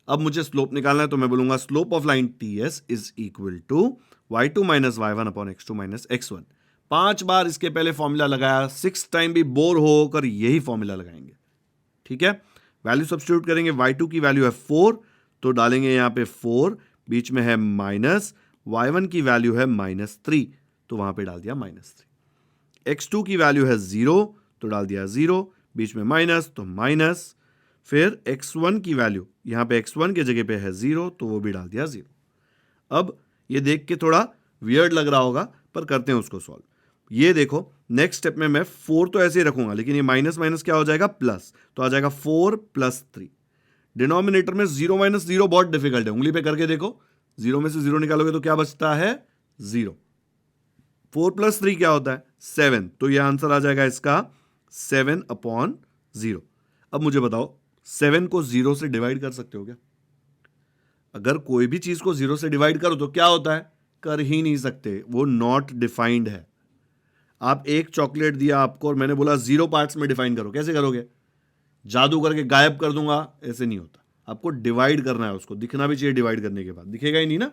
अब मुझे स्लोप निकालना है, तो मैं बोलूंगा slope of line TS is equal to y2 minus y1 upon x2 minus x1। 5 बार इसके पहले फॉर्मूला लगाया, 6 टाइम भी बोर होकर यही फॉर्मूला लगाएंगे। ठीक है, वैल्यू सब्स्टिट्यूट करेंगे, y2 की वैल्यू है 4, तो डालेंगे यहां पे 4, बीच में है माइनस, y1 की वैल्यू है -3, तो वहां पे डाल दिया -3। x2 की वैल्यू है 0, तो डाल दिया 0, बीच में माइनस तो माइनस, फिर x1 की वैल्यू यहां पे x1 के जगह पे है 0, तो वो भी डाल दिया 0। अब ये देख के थोड़ा वियर्ड लग रहा होगा, पर करते हैं उसको सॉल्व। ये देखो, नेक्स्ट स्टेप में मैं 4 तो ऐसे ही रखूंगा, लेकिन ये माइनस माइनस क्या हो जाएगा, प्लस, तो आ जाएगा 4 + 3। डिनोमिनेटर में 0 - 0 बहुत डिफिकल्ट है, उंगली पे करके देखो, 0 में से 0 निकालोगे तो क्या बचता है, 0। 4 + 3 क्या होता है, 7, तो ये आंसर आ जाएगा इसका 7/0। अब मुझे बताओ, 7 को 0 से डिवाइड कर सकते हो क्या? अगर कोई भी चीज को 0 से डिवाइड करो तो क्या होता है, कर ही नहीं सकते, वो नॉट डिफाइंड है। आप एक चॉकलेट दिया आपको और मैंने बोला 0 पार्ट्स में डिफाइन करो, कैसे करोगे? जादू करके गायब कर दूंगा, ऐसे नहीं होता। आपको डिवाइड करना है, उसको दिखना भी चाहिए, डिवाइड करने के बाद दिखेगा ही नहीं ना,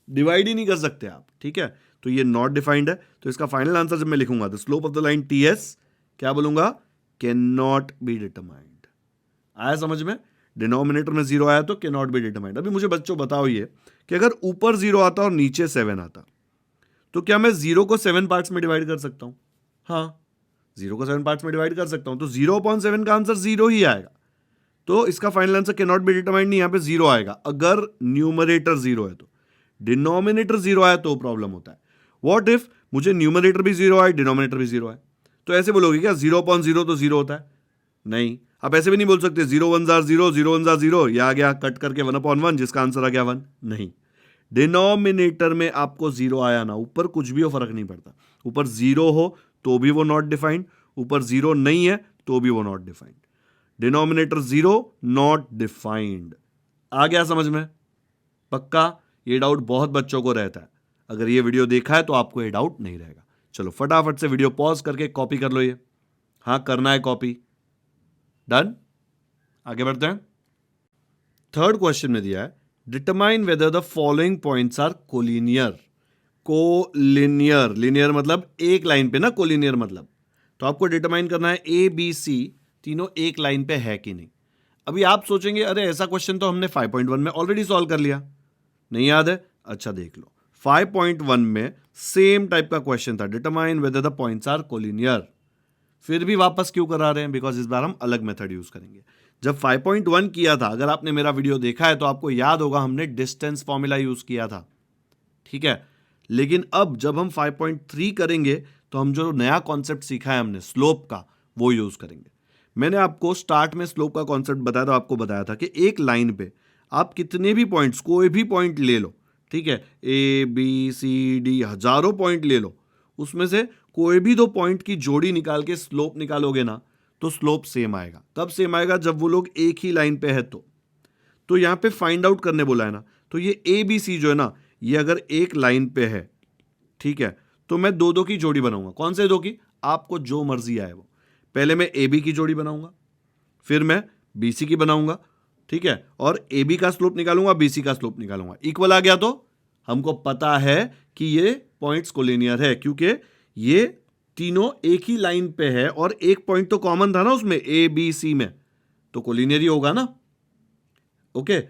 डिवाइड ही नहीं कर सकते आप। ठीक है, तो ये नॉट डिफाइंड है, तो इसका फाइनल आंसर जब मैं लिखूंगा the slope of the line TS क्या बोलूंगा, कैन नॉट बी डिटरमाइंड। आया समझ में? डिनोमिनेटर में 0 आया तो कैन नॉट बी डिटरमाइंड। अभी मुझे बच्चों बताओ ये कि अगर ऊपर 0 आता और नीचे 7 आता, तो क्या मैं 0 को 7 पार्ट्स में डिवाइड कर सकता हूं? हाँ, 0 को 7 पार्ट्स में डिवाइड कर सकता हूं, तो 0/7 का आंसर 0 ही आएगा। तो इसका final answer can not be determined नहीं, यहां पे 0 आएगा अगर न्यूमरेटर 0 है। तो डिनोमिनेटर 0 आया तो प्रॉब्लम होता है। व्हाट इफ मुझे न्यूमरेटर भी 0 आए, डिनोमिनेटर भी 0 आए, तो ऐसे बोलोगे क्या 0/0 तो 0 होता है? नहीं, आप ऐसे भी नहीं बोल सकते 0 1 0, 0 1 0, यह आ गया कट करके 1/1 जिसका आंसर आ गया 1। नहीं, डिनोमिनेटर में आपको 0 आया ना, ऊपर कुछ भी हो फर्क नहीं पड़ता, ऊपर 0 हो तो भी वो नॉट डिफाइंड, ऊपर 0 नहीं है तो भी वो not defined. Denominator 0 not defined. आ गया समझ में? पक्का? ये डाउट बहुत बच्चों को रहता है, अगर ये वीडियो देखा है तो आपको ये डाउट नहीं रहेगा। चलो फटाफट से वीडियो पॉज करके कॉपी कर लो ये। हाँ, करना है कॉपी। डन, आगे बढ़ते हैं। थर्ड क्वेश्चन में दिया है determine whether the following points are collinear. Collinear, linear मतलब एक लाइन पे ना, कोलिनियर मतलब, तो आपको डिटरमाइन करना है ABC तीनों एक लाइन पे है कि नहीं। अभी आप सोचेंगे अरे ऐसा क्वेश्चन तो हमने 5.1 में ऑलरेडी सॉल्व कर लिया, नहीं याद है? अच्छा देख लो, 5.1 में सेम टाइप का क्वेश्चन था, determine whether the points are collinear. फिर भी वापस क्यों करा रहे हैं? बिकॉज इस बार हम अलग मेथड यूज करेंगे। जब 5.1 किया था, अगर आपने मेरा वीडियो देखा है तो आपको याद होगा हमने डिस्टेंस फॉर्मूला यूज किया था। ठीक है, लेकिन अब जब हम 5.3 करेंगे तो हम जो नया कॉन्सेप्ट सीखा है हमने स्लोप का, वो यूज करेंगे। मैंने आपको स्टार्ट में स्लोप का कॉन्सेप्ट बताया था, आपको बताया था कि एक लाइन पे आप कितने भी पॉइंट्स, कोई भी पॉइंट ले लो, ठीक है, ABCD हजारों पॉइंट ले लो, उसमें से कोई भी 2 पॉइंट की जोड़ी निकाल के स्लोप निकालोगे ना, तो स्लोप सेम आएगा। कब सेम आएगा? जब वो लोग एक ही लाइन पे है। तो यहां पे फाइंड आउट करने बोला है ना, तो ये ABC जो है ना, ये अगर एक लाइन पे है, ठीक है, तो मैं 2-2 की जोड़ी बनाऊंगा। कौन से 2 की? आपको जो मर्जी आए वो। पहले मैं AB की जोड़ी बनाऊंगा, फिर मैं BC की बनाऊंगा, ठीक है, और AB का स्लोप निकालूंगा, BC का स्लोप निकालूंगा। इक्वल आ गया तो हमको पता है कि ये पॉइंट्स कोलिनियर है, क्योंकि ये तीनों एक ही लाइन पे है और एक पॉइंट तो कॉमन था ना उसमें, ABC में, तो कोलिनियर ही होगा ना। ओके,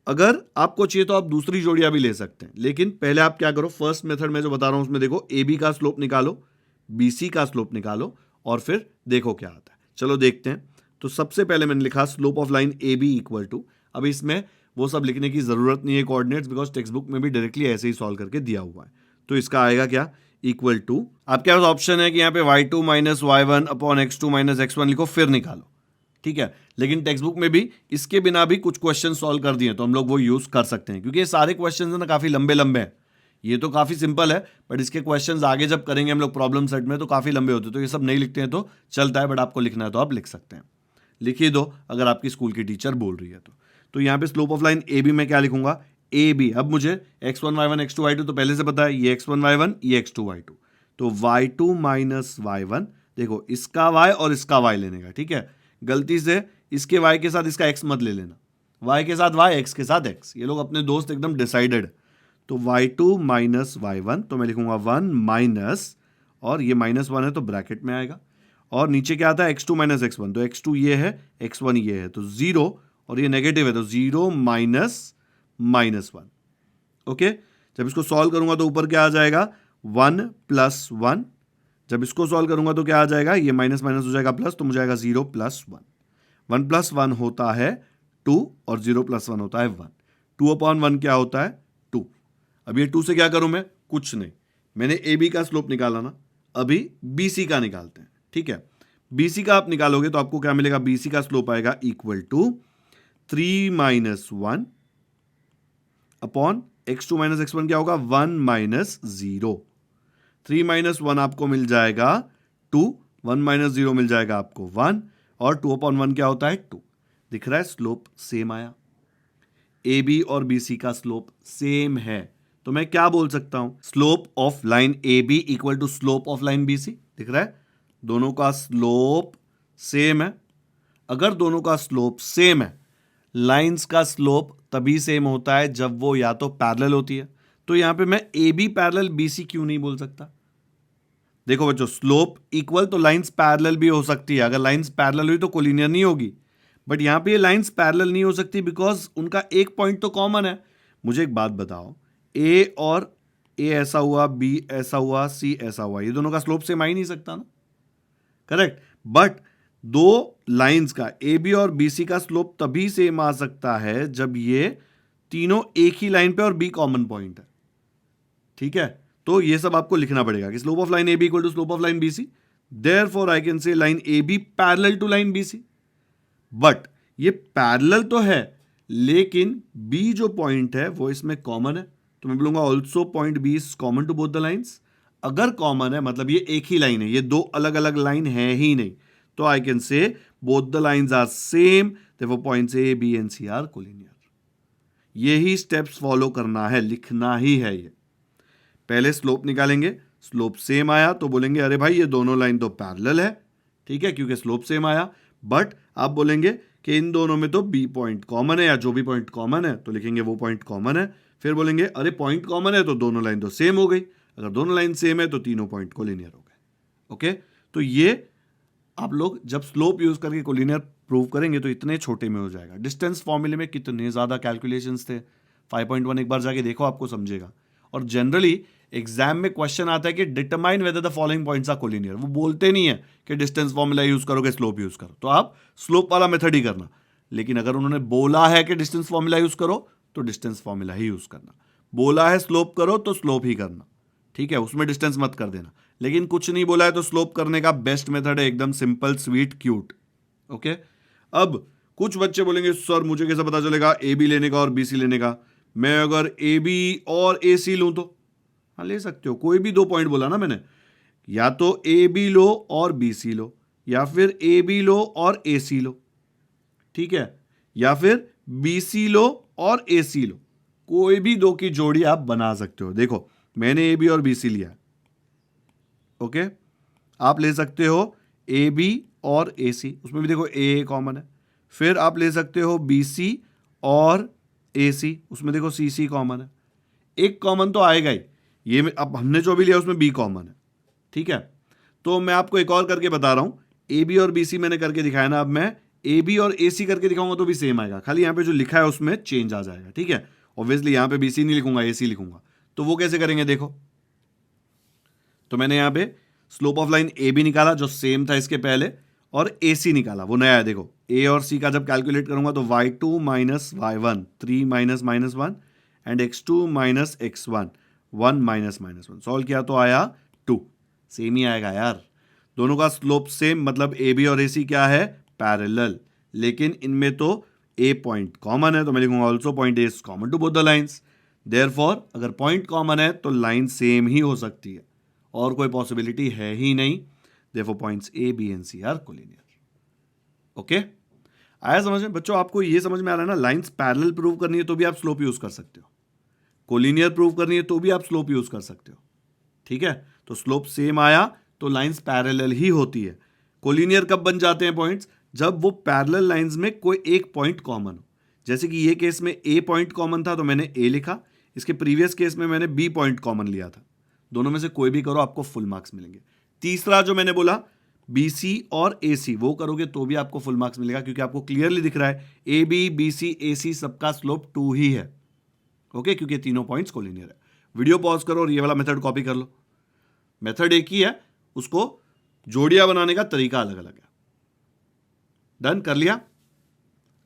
अगर आपको चाहिए तो आप दूसरी जोड़ियां भी ले सकते हैं, लेकिन पहले आप क्या करो, फर्स्ट मेथड में जो बता रहा हूं उसमें देखो, AB का स्लोप निकालो, BC का स्लोप निकालो, और फिर देखो क्या आता है। चलो देखते हैं। तो सबसे पहले मैंने लिखा slope of line AB equal to, अब इसमें वो सब लिखने की जरूरत नहीं है कोऑर्डिनेट्स, बिकॉज टेक्स्ट बुक में भी डायरेक्टली ऐसे ही सॉल्व करके दिया हुआ है। तो इसका आएगा क्या, इक्वल टू, आपके पास ऑप्शन है कि यहाँ पे y2 - y1 upon x2 - x1 लिखो, फिर निकालो। ठीक है, लेकिन टेक्स्ट बुक में भी इसके बिना भी कुछ क्वेश्चन सॉल्व कर दिए, तो हम लोग वो यूज कर सकते हैं, क्योंकि ये सारे क्वेश्चन ना काफी लंबे लंबे हैं। ये तो काफी सिंपल है, बट इसके क्वेश्चंस आगे जब करेंगे हम लोग प्रॉब्लम सेट में तो काफी लंबे होते हैं, तो ये सब नहीं लिखते हैं तो चलता है, बट आपको लिखना है तो आप लिख सकते हैं। लिख ही दो अगर आपकी स्कूल की टीचर बोल रही है तो। यहाँ पे स्लोप ऑफ लाइन AB में क्या लिखूंगा, ए बी, अब मुझे x1 y1 x2 y2 तो पहले से पता है, ये x1 y1 ये x2 y2, तो y2 माइनस y1, देखो इसका y और इसका y लेने का, ठीक है। गलती से इसके y के साथ इसका x मत ले लेना, y के साथ y, x के साथ x, ये लोग अपने दोस्त एकदम डिसाइडेड। तो y2 माइनस y1, तो मैं लिखूंगा 1 माइनस, और ये -1 है तो ब्रैकेट में आएगा, और नीचे क्या आता है x2 माइनस x1, तो x2 ये है x1 ये है, तो 0, और ये नेगेटिव है तो 0 माइनस -1। ओके, जब इसको सॉल्व करूंगा तो ऊपर क्या आ जाएगा 1 + 1, जब इसको सॉल्व करूंगा तो क्या आ जाएगा, ये माइनस माइनस हो जाएगा प्लस, तो मुझे आएगा 0 + 1। 1 + 1 होता है 2 और 0 + 1 होता है 1। 2/1 क्या होता है 2। अब ये 2 से क्या करूं मैं, कुछ नहीं, मैंने ए बी का स्लोप निकाला ना, अभी बी सी का निकालते हैं, ठीक है। बी सी का आप निकालोगे तो आपको क्या मिलेगा, बी सी का स्लोप आएगा equal to 3 - 1 upon x2 minus x1 क्या होगा 1 - 0। 3 - 1 आपको मिल जाएगा 2, 1 - 0 मिल जाएगा आपको 1, और 2/1 क्या होता है 2। दिख रहा है, स्लोप सेम आया, ए बी और बी सी का स्लोप सेम है, तो मैं क्या बोल सकता हूं, slope of line A B equal to slope of line B C. दिख रहा है, दोनों का स्लोप सेम है। अगर दोनों का स्लोप सेम है, लाइंस का स्लोप तभी सेम होता है जब वो या तो पैरेलल होती है, तो यहां पे मैं A B parallel B C क्यों नहीं बोल सकता। देखो बच्चों, स्लोप इक्वल तो लाइंस पैरेलल भी हो सकती है, अगर लाइंस पैरेलल हुई तो कोलिनियर नहीं होगी, बट यहां पे ये लाइंस पैरेलल नहीं हो सकती बिकॉज उनका एक पॉइंट तो कॉमन है। मुझे एक बात बताओ, ए और ए ऐसा हुआ, बी ऐसा हुआ, सी ऐसा हुआ, ये दोनों का स्लोप सेम आ ही नहीं सकता ना, करेक्ट। बट दो लाइंस का ए बी और बी सी का स्लोप तभी सेम आ सकता है जब ये तीनों एक ही लाइन पे और बी कॉमन पॉइंट है, ठीक है। तो ये सब आपको लिखना पड़ेगा कि slope of line A B equal to slope of line B C, therefore I can say line A B parallel to line B C. But ये पैरेलल तो है, लेकिन बी जो पॉइंट है वो इसमें कॉमन है, तो मैं बोलूंगा also point B is common to both the lines. अगर कॉमन है मतलब ये एक ही लाइन है, ये दो अलग अलग लाइन है ही नहीं, तो I can say both the lines are same, therefore points A B and C are collinear. यही स्टेप्स फॉलो करना है, लिखना ही है ये। पहले स्लोप निकालेंगे, स्लोप सेम आया तो बोलेंगे अरे भाई ये दोनों लाइन तो पैरेलल है, ठीक है, क्योंकि स्लोप सेम आया। बट आप बोलेंगे कि इन दोनों में तो बी पॉइंट कॉमन है, या जो भी पॉइंट कॉमन है तो लिखेंगे वो पॉइंट कॉमन है। फिर बोलेंगे अरे पॉइंट कॉमन है तो दोनों लाइन तो सेम हो गई, अगर दोनों लाइन सेम है तो तीनों पॉइंट कोलिनियर हो गए। ओके, तो ये आप लोग जब स्लोप यूज करके कोलिनियर प्रूव करेंगे तो इतने छोटे में हो जाएगा। डिस्टेंस फॉर्मूले में कितने ज्यादा कैलकुलेशंस थे, 5.1 एक बार जाके देखो, आपको समझेगा। और जनरली एग्जाम में क्वेश्चन आता है कि determine whether the following points are collinear, वो बोलते नहीं है कि डिस्टेंस फॉर्मूला यूज करोगे स्लोप यूज करो, तो आप स्लोप वाला मेथड ही करना। लेकिन अगर उन्होंने बोला है कि डिस्टेंस फॉर्मूला यूज करो तो डिस्टेंस फॉर्मूला ही यूज करना, बोला है स्लोप करो तो स्लोप ही करना, ठीक है, उसमें डिस्टेंस मत कर देना। लेकिन कुछ नहीं बोला है तो स्लोप करने का बेस्ट मेथड है एकदम सिंपल स्वीट क्यूट। ओके, अब कुछ बच्चे बोलेंगे सर मुझे कैसे पता चलेगा ए बी लेने का और बी सी लेने का, मैं अगर ए बी और ए सी लूं तो, हाँ ले सकते हो, कोई भी दो पॉइंट बोला ना मैंने, या तो ए बी लो और बी सी लो, या फिर ए बी लो और ए सी लो, ठीक है, या फिर बी सी लो और ए सी लो, कोई भी दो की जोड़ी आप बना सकते हो। देखो मैंने ए बी और बी सी लिया, ओके, आप ले सकते हो ए बी और ए सी, उसमें भी देखो ए कॉमन है। फिर आप ले सकते हो बी सी और ए सी, उसमें देखो सी सी कॉमन है, एक कॉमन तो आएगा ही, ये अब हमने जो भी लिया उसमें बी कॉमन है, ठीक है। तो मैं आपको एक और करके बता रहा हूं, ए बी और बी सी मैंने करके दिखाया ना, अब मैं ए बी और ए सी करके दिखाऊंगा तो भी सेम आएगा, खाली यहां पे जो लिखा है उसमें चेंज आ जाएगा, ठीक है। ऑब्वियसली यहां पे बी सी नहीं लिखूंगा, ए सी लिखूंगा, तो वो कैसे करेंगे देखो। तो मैंने यहां पे slope of line A B निकाला जो सेम था इसके पहले, और ए सी निकाला वो नया है। देखो ए और सी का जब कैलकुलेट करूंगा तो y2 minus y1 3 minus -1 and x2 minus x1 1 minus -1, solve किया तो आया 2, सेम ही आएगा यार, दोनों का स्लोप सेम, मतलब ए बी और ए सी क्या है पैरेलल, लेकिन इनमें तो ए पॉइंट कॉमन है, तो मैं लिखूंगा also point A is common to both the lines, therefore अगर पॉइंट कॉमन है तो लाइन सेम ही हो सकती है, और कोई पॉसिबिलिटी है ही नहीं, therefore points A B and C are collinear. Okay, आया समझ में बच्चों? आपको ये समझ में आ रहा है ना, लाइंस पैरेलल प्रूव करनी है तो भी आप स्लोप यूज कर सकते हो। कोलिनियर प्रूव करनी है तो भी आप स्लोप यूज कर सकते हो, ठीक है। तो स्लोप सेम आया तो लाइंस पैरेलल ही होती है। कोलिनियर कब बन जाते हैं पॉइंट्स? जब वो पैरेलल लाइंस में कोई एक पॉइंट कॉमन हो। जैसे कि ये केस में ए पॉइंट कॉमन था तो मैंने ए लिखा, इसके प्रीवियस केस में मैंने बी पॉइंट कॉमन लिया था। दोनों में से कोई भी करो आपको फुल मार्क्स मिलेंगे। तीसरा जो मैंने बोला बी सी और ए सी, वो करोगे तो भी आपको फुल मार्क्स मिलेगा, क्योंकि आपको क्लियरली दिख रहा है ए बी बी सी ए सी सबका स्लोप 2 ही है, ओके, क्योंकि ये तीनों पॉइंट्स कोलिनियर है। वीडियो पॉज करो और ये वाला मेथड कॉपी कर लो। मेथड एक ही है, उसको जोड़ियां बनाने का तरीका अलग अलग है। डन कर लिया?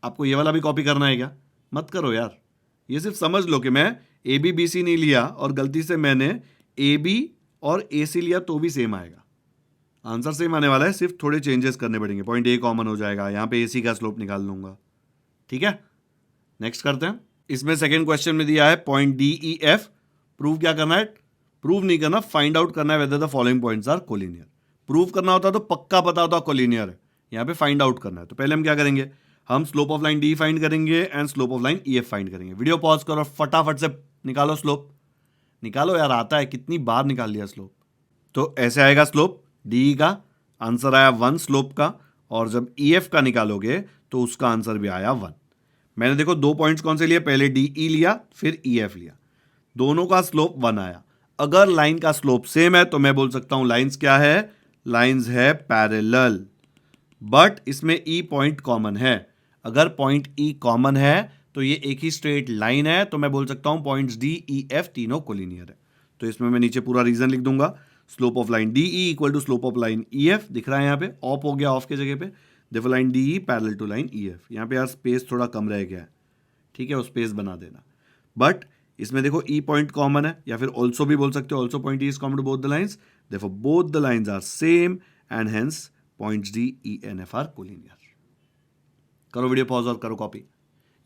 आपको ये वाला भी कॉपी करना है क्या? मत करो यार, ये सिर्फ समझ लो कि मैं ए बी बी सी नहीं लिया और गलती से मैंने ए बी और ए सी लिया तो भी सेम आएगा, आंसर सेम आने वाला है, सिर्फ थोड़े चेंजेस करने पड़ेंगे। पॉइंट ए कॉमन हो जाएगा, यहां पे ए सी का स्लोप निकाल लूंगा, ठीक है। नेक्स्ट करते हैं। इसमें सेकंड क्वेश्चन में दिया है point D E F, prove क्या करना है? प्रूव नहीं करना, फाइंड आउट करना है whether the following points are collinear. Prove करना होता तो पक्का पता होता कोलिनियर है, यहां पे फाइंड आउट करना है। तो पहले हम क्या करेंगे, हम slope of line D find करेंगे and slope of line E F find करेंगे। वीडियो पॉज करो और फटाफट से निकालो स्लोप, निकालो यार, आता है, कितनी बार निकाल लिया स्लोप। तो ऐसे आएगा स्लोप डी का, आंसर आया 1 स्लोप का, और जब ई एफ का निकालोगे तो उसका आंसर भी आया 1। मैंने देखो 2 पॉइंट्स कौन से लिए, पहले डी ई लिया फिर ई एफ लिया, दोनों का स्लोप 1 आया। अगर लाइन का स्लोप सेम है तो मैं बोल सकता हूं लाइंस क्या है, लाइंस है पैरेलल, बट इसमें ई पॉइंट कॉमन है। अगर पॉइंट ई कॉमन है तो ये एक ही स्ट्रेट लाइन है, तो मैं बोल सकता हूं पॉइंट्स डी ई एफ तीनों कोलिनियर है। तो इसमें मैं नीचे पूरा रीजन लिख दूंगा, slope of line D E equal to slope of line E F, दिख रहा है यहाँ पे, ऑफ हो गया ऑफ के जगह पे, देखो line D E parallel to line E F. यहाँ पे यार स्पेस थोड़ा कम रह गया है, ठीक है, वो स्पेस बना देना। बट इसमें देखो ई पॉइंट कॉमन है, या फिर ऑल्सो भी बोल सकते हो, also point E is common to both the lines, देखो both the lines are same and hence points D E and F are collinear. करो वीडियो पॉज और करो कॉपी।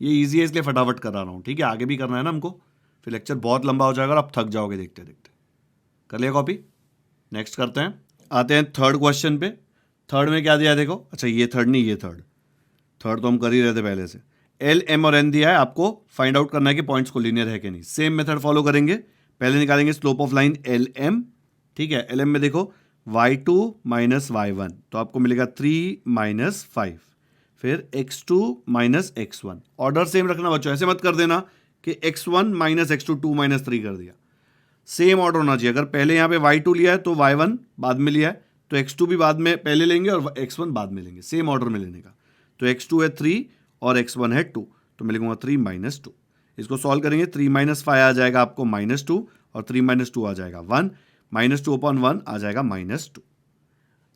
ये इजी है इसलिए फटाफट करा रहा हूं, ठीक है, आगे भी करना है ना हमको, फिर लेक्चर बहुत लंबा हो जाएगा और आप थक जाओगे देखते देखते। कर लिया कॉपी? नेक्स्ट करते हैं, आते हैं थर्ड क्वेश्चन पे। थर्ड में क्या दिया है देखो, अच्छा ये थर्ड नहीं, ये थर्ड तो हम कर ही रहे थे पहले से। एल एम और एन दिया है, आपको फाइंड आउट करना है कि पॉइंट्स कोलिनियर है कि नहीं। सेम मेथड फॉलो करेंगे, पहले निकालेंगे slope of line L M, ठीक है। एल एम में देखो y2 माइनस y1, तो आपको मिलेगा 3 माइनस 5, फिर x2 minus x1। Order same रखना बच्चों, ऐसे मत कर देना कि x1 माइनस x2 2 माइनस 3 कर दिया, सेम ऑर्डर होना चाहिए। अगर पहले यहाँ पे y2 लिया है तो y1 बाद में लिया है तो x2 भी बाद में पहले लेंगे और x1 बाद में लेंगे, सेम ऑर्डर में लेने का। तो x2 है 3 और x1 है 2, तो मैं लिखूंगा 3 माइनस 2। इसको सॉल्व करेंगे, 3 माइनस 5 आ जाएगा आपको -2 और 3 माइनस 2 आ जाएगा 1, -2 अपॉन 1 आ जाएगा -2।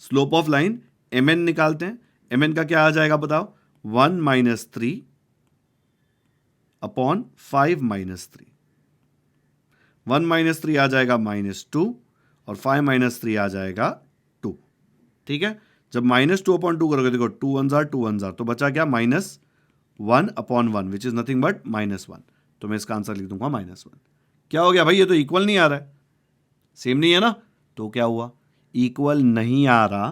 Slope of line M N निकालते हैं, एम एन का क्या आ जाएगा बताओ, 1 माइनस 3 अपॉन 5 माइनस 3। 1 माइनस 3 आ जाएगा -2 और 5 माइनस 3 आ जाएगा 2, ठीक है। जब -2 अपॉन 2 करोगे, देखो 2 1 जार 2 1 जार, तो बचा क्या -1 upon 1 which is nothing but -1, तो मैं इसका आंसर लिख दूंगा -1। क्या हो गया भाई, ये तो इक्वल नहीं आ रहा है, सेम नहीं है ना, तो क्या हुआ, इक्वल नहीं आ रहा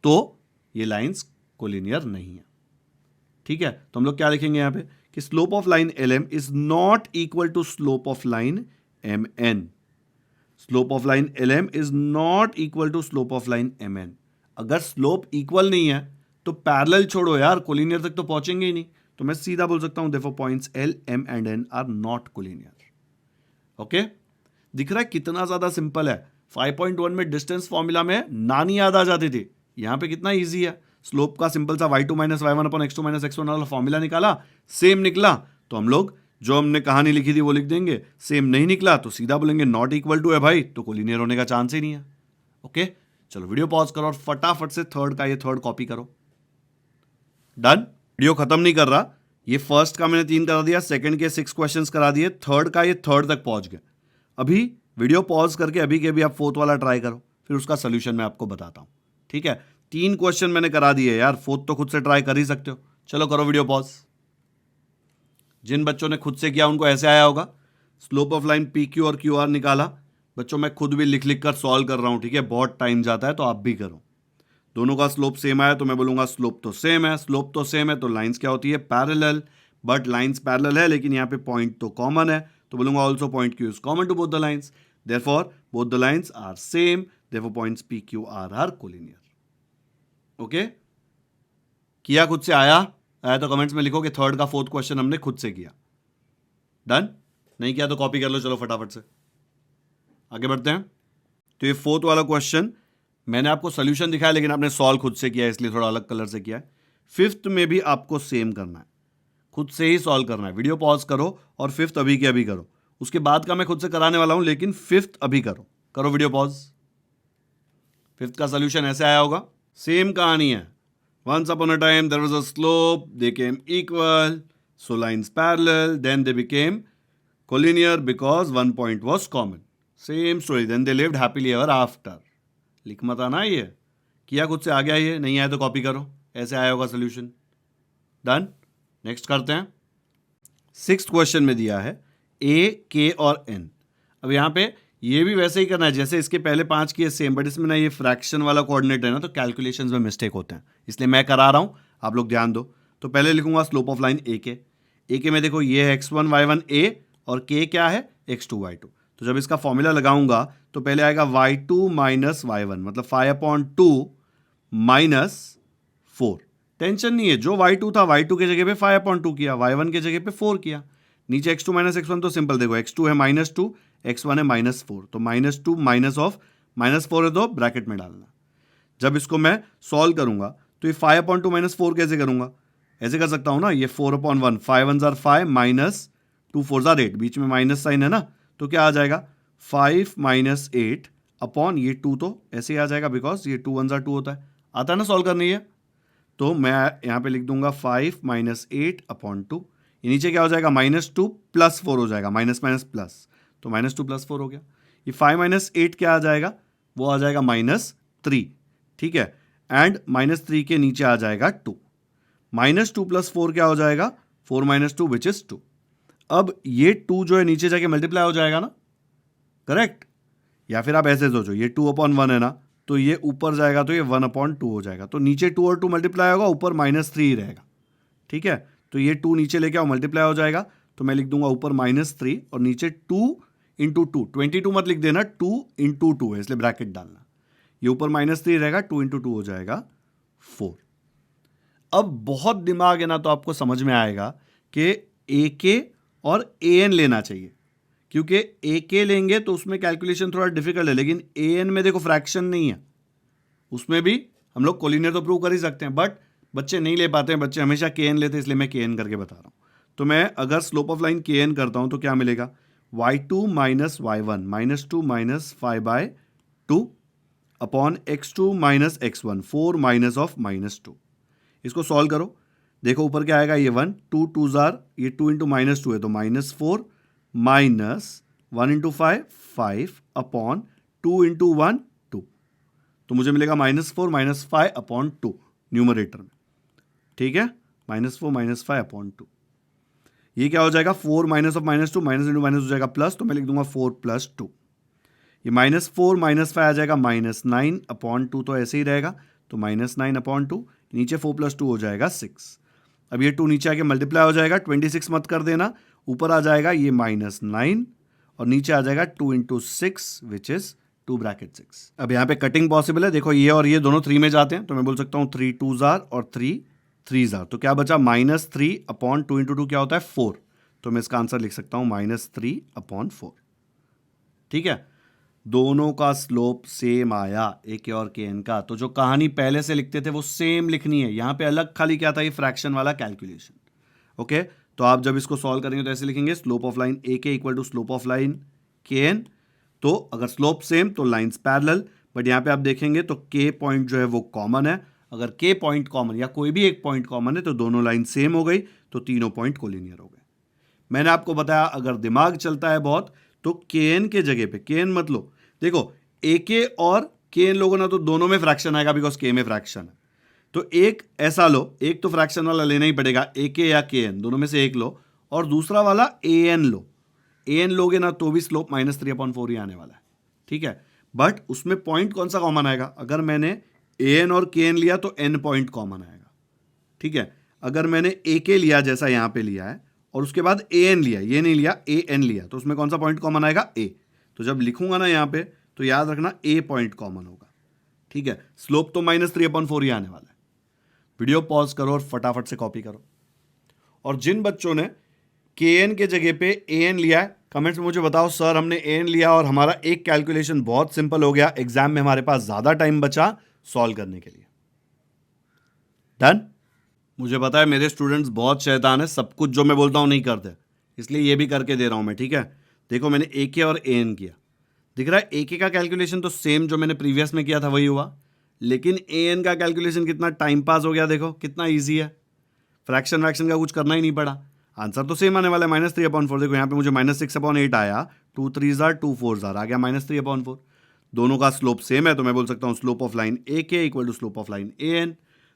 तो ये लाइंस कोलिनियर नहीं है, ठीक है। तो हम लोग क्या लिखेंगे यहाँ पे कि slope of line L M is not equal to slope of line M N. Slope of line L M is not equal to slope of line M N. अगर स्लोप इक्वल नहीं है तो पैरेलल छोड़ो यार, कोलिनियर तक तो पहुंचेंगे ही नहीं, तो मैं सीधा बोल सकता हूं देखो points L M and N are not collinear. Okay, दिख रहा है कितना ज्यादा सिंपल है। 5.1 में डिस्टेंस फॉर्मूला में नानी याद आ जाती थी, यहां पे कितना इजी है। स्लोप का सिंपल सा y2 minus y1 upon x2 minus x1 वाला फॉर्मूला निकाला, सेम निकला तो हम लोग जो हमने कहानी लिखी थी वो लिख देंगे, सेम नहीं निकला तो सीधा बोलेंगे नॉट इक्वल टू है भाई, तो कोलिनियर होने का चांस ही नहीं है। ओके, चलो वीडियो पॉज करो और फटाफट से थर्ड का ये थर्ड कॉपी करो। डन, वीडियो खत्म नहीं कर रहा, ये फर्स्ट का मैंने 3 करा दिया, सेकंड के 6 क्वेश्चंस करा दिए, थर्ड का ये थर्ड तक पहुंच गए। अभी वीडियो पॉज करके अभी के अभी आप फोर्थ वाला ट्राई करो, फिर उसका सोल्यूशन मैं आपको बताता हूं, ठीक है। 3 क्वेश्चन मैंने करा दिए यार, फोर्थ तो खुद से ट्राई कर ही सकते हो। चलो करो वीडियो पॉज। जिन बच्चों ने खुद से किया उनको ऐसे आया होगा, slope of line P Q और क्यू आर निकाला। बच्चों मैं खुद भी लिख लिख कर सॉल्व कर रहा हूं, ठीक है, बहुत टाइम जाता है तो आप भी करो। दोनों का स्लोप सेम आया तो मैं बोलूंगा स्लोप तो सेम है, स्लोप तो सेम है तो लाइंस क्या होती है, पैरेलल। बट लाइंस पैरेलल है लेकिन यहाँ पे पॉइंट तो कॉमन है, तो बोलूंगा also point Q is common to both the lines, therefore both the lines are same, therefore points P Q are collinear. Okay, किया खुद से? आया तो कमेंट्स में लिखो कि थर्ड का फोर्थ क्वेश्चन हमने खुद से किया। डन? नहीं किया तो कॉपी कर लो, चलो फटाफट से आगे बढ़ते हैं। तो ये फोर्थ वाला क्वेश्चन मैंने आपको सोल्यूशन दिखाया, लेकिन आपने सॉल्व खुद से किया है, इसलिए थोड़ा अलग कलर से किया है। फिफ्थ में भी आपको सेम करना है, खुद से ही सॉल्व करना है। वीडियो पॉज करो और फिफ्थ अभी के अभी करो, उसके बाद का मैं खुद से कराने वाला हूं, लेकिन फिफ्थ अभी करो वीडियो पॉज। फिफ्थ का सोल्यूशन ऐसे आया होगा, सेम कहानी है। Once upon a time there was a slope, they came equal, so lines parallel, then they became collinear because one point was common. Same story, then they lived happily ever after. लिख मत आना, ये किया खुद से आ गया, ये नहीं आया तो कॉपी करो, ऐसे आया होगा सोल्यूशन। डन? नेक्स्ट करते हैं। सिक्स्थ क्वेश्चन में दिया है ए, के और एन। अब यहाँ पे ये भी वैसे ही करना है जैसे इसके पहले 5 किए सेम, बट इसमें ना ये फ्रैक्शन वाला कोऑर्डिनेट है ना, तो कैलकुलेशंस में मिस्टेक होते हैं, इसलिए मैं करा रहा हूँ, आप लोग ध्यान दो। तो पहले लिखूंगा स्लोप ऑफ लाइन ए के में देखो ये है x1 y1 a और के क्या है x2 y2। तो जब इसका फॉर्मूला लगाऊंगा तो पहले आएगा y2 माइनस y1, मतलब 5/2 माइनस 4। टेंशन नहीं है, जो y2 था y2 के जगह पे 5/2 किया, y1 के जगह पे 4 किया। नीचे x2 माइनस x1 तो सिंपल, देखो x2 है -2, x1 है -4, तो -2 माइनस ऑफ -4 है तो ब्रैकेट में डालना। जब इसको मैं सॉल्व करूंगा तो ये 5/2 माइनस 4 कैसे करूंगा? ऐसे कर सकता हूं ना, ये 4/1, 5 1 जार 5 माइनस 2 4 जार 8, बीच में माइनस साइन है ना, तो क्या आ जाएगा 5 माइनस 8 अपॉन ये 2, तो ऐसे ही आ जाएगा बिकॉज ये 2 1 जार 2 होता है। आता है ना सॉल्व करनी है? तो मैं यहां पे लिख दूंगा 5 माइनस 8 अपॉन 2, ये नीचे क्या हो जाएगा -2 प्लस 4 हो जाएगा, माइनस माइनस प्लस, तो -2 प्लस 4 हो गया। ये 5 माइनस 8 क्या आ जाएगा? वो आ जाएगा -3, ठीक है, एंड -3 के नीचे आ जाएगा 2, -2 प्लस 4 क्या हो जाएगा? 4 माइनस 2 विच इज 2। अब ये 2 जो है नीचे जाके मल्टीप्लाई हो जाएगा ना, करेक्ट? या फिर आप ऐसे सोचो, ये 2/1 है ना, तो ये ऊपर जाएगा तो ये 1/2 हो जाएगा, तो नीचे 2 और 2 मल्टीप्लाई होगा, ऊपर -3 ही रहेगा, ठीक है। तो ये 2 नीचे लेके आओ, मल्टीप्लाई हो जाएगा, तो मैं लिख दूंगा ऊपर -3 और नीचे 2 इंटू 2, 22 मत लिख देना, 2 इंटू 2 है इसलिए ब्रैकेट डालना। ये ऊपर -3 रहेगा, 2 इंटू 2 हो जाएगा 4। अब बहुत दिमाग है ना, तो आपको समझ में आएगा कि ए के और ए एन लेना चाहिए, क्योंकि ए के लेंगे तो उसमें कैलकुलेशन थोड़ा डिफिकल्ट है, लेकिन ए एन में देखो फ्रैक्शन नहीं है, उसमें भी हम लोग कोलिनियर तो प्रूव कर ही सकते हैं, बट बच्चे नहीं ले पाते हैं, बच्चे हमेशा के एन लेते हैं, इसलिए मैं के एन करके बता रहा हूँ। तो मैं अगर slope of line K N करता हूँ तो क्या मिलेगा? y2 minus y1 -2 minus 5/2 upon x2 minus x1, 4 minus of -2। इसको सॉल्व करो, देखो ऊपर क्या आएगा, ये 1 2 2 जार, ये 2 इंटू -2 है तो -4 माइनस 1 इंटू 5 5 अपॉन 2 इंटू 1 2, तो मुझे मिलेगा -4 माइनस 5 अपॉन 2 न्यूमरेटर में, ठीक है, -4 माइनस 5 अपॉन 2। ये क्या हो जाएगा? 4 minus of -2, minus into minus हो जाएगा प्लस, तो मैं लिख दूंगा 4 प्लस 2। ये -4 माइनस 5 आ जाएगा -9 अपॉन 2, तो ऐसे ही रहेगा, तो -9 अपॉन 2, नीचे 4 प्लस 2 हो जाएगा 6। अब ये 2 नीचे आके मल्टीप्लाई हो जाएगा, 26 मत कर देना, ऊपर आ जाएगा ये -9 और नीचे आ जाएगा 2 इंटू 6 विच इज 2 ब्रैकेट 6। अब यहाँ पे कटिंग पॉसिबल है, देखो ये और ये दोनों 3 में जाते हैं, तो मैं बोल सकता हूँ 3 2 जार और 3 3 जार, तो क्या बचा? -3 अपॉन 2 इंटू 2 क्या होता है? 4, तो मैं इसका आंसर लिख सकता हूँ -3 अपॉन 4, ठीक है। दोनों का स्लोप सेम आया, ए के और के एन का, तो जो कहानी पहले से लिखते थे वो सेम लिखनी है, यहां पे अलग खाली क्या था, ये फ्रैक्शन वाला कैलकुलेशन। ओके, तो आप जब इसको सॉल्व करेंगे तो ऐसे लिखेंगे, slope of line A K equal to slope of line K N. तो अगर स्लोप सेम तो लाइन्स पैरेलल, बट यहां पे आप देखेंगे तो के पॉइंट जो है वो कॉमन है। अगर के पॉइंट कॉमन या कोई भी एक पॉइंट कॉमन है तो दोनों लाइन सेम हो गई, तो तीनों पॉइंट कोलिनियर हो गए। मैंने आपको बताया अगर दिमाग चलता है बहुत तो के एन के जगह पे, के एन मत लो, देखो ए के और के एन लोगों ना तो दोनों में फ्रैक्शन आएगा बिकॉज के में फ्रैक्शन है, तो एक ऐसा लो, एक तो फ्रैक्शन वाला लेना ही पड़ेगा, ए के या के एन दोनों में से एक लो, और दूसरा वाला A N low. A N लोगे ना तो भी स्लोप -3/4 ही आने वाला है, ठीक है, बट उसमें पॉइंट कौन सा कॉमन आएगा? अगर मैंने ए एन और के एन लिया तो एन पॉइंट कॉमन आएगा, ठीक है। अगर मैंने ए के लिया जैसा यहां पे लिया है और उसके बाद ए एन लिया, ये नहीं लिया, ए एन लिया, तो उसमें कौन सा पॉइंट कॉमन आएगा? ए। तो जब लिखूंगा ना यहाँ पे तो याद रखना ए पॉइंट कॉमन होगा, ठीक है। स्लोप तो -3/4 ही आने वाला है। वीडियो पॉज करो और फटाफट से कॉपी करो। और जिन बच्चों ने के एन के जगह पे ए एन लिया है, कमेंट्स में मुझे बताओ सर हमने ए एन लिया और हमारा एक कैलकुलेशन बहुत सिंपल हो गया, एग्जाम में हमारे पास ज्यादा टाइम बचा सॉल्व करने के लिए। डन? मुझे पता है मेरे स्टूडेंट्स बहुत शैतान है, सब कुछ जो मैं बोलता हूं नहीं करते, इसलिए ये भी करके दे रहा हूं मैं, ठीक है। देखो मैंने ए के और ए एन किया, दिख रहा है ए के का कैलकुलेशन तो सेम जो मैंने प्रीवियस में किया था वही हुआ, लेकिन ए एन का कैलकुलेशन कितना टाइम पास हो गया, देखो कितना ईजी है, फ्रैक्शन वैक्शन का कुछ करना ही नहीं पड़ा, आंसर तो सेम आने वाला है -3/4। देखो यहाँ पे मुझे -6/8 आया, 2 3 2 4 आ गया -3/4। दोनों का स्लोप सेम है तो मैं बोल सकता हूँ slope of line A K equal to slope of line A N.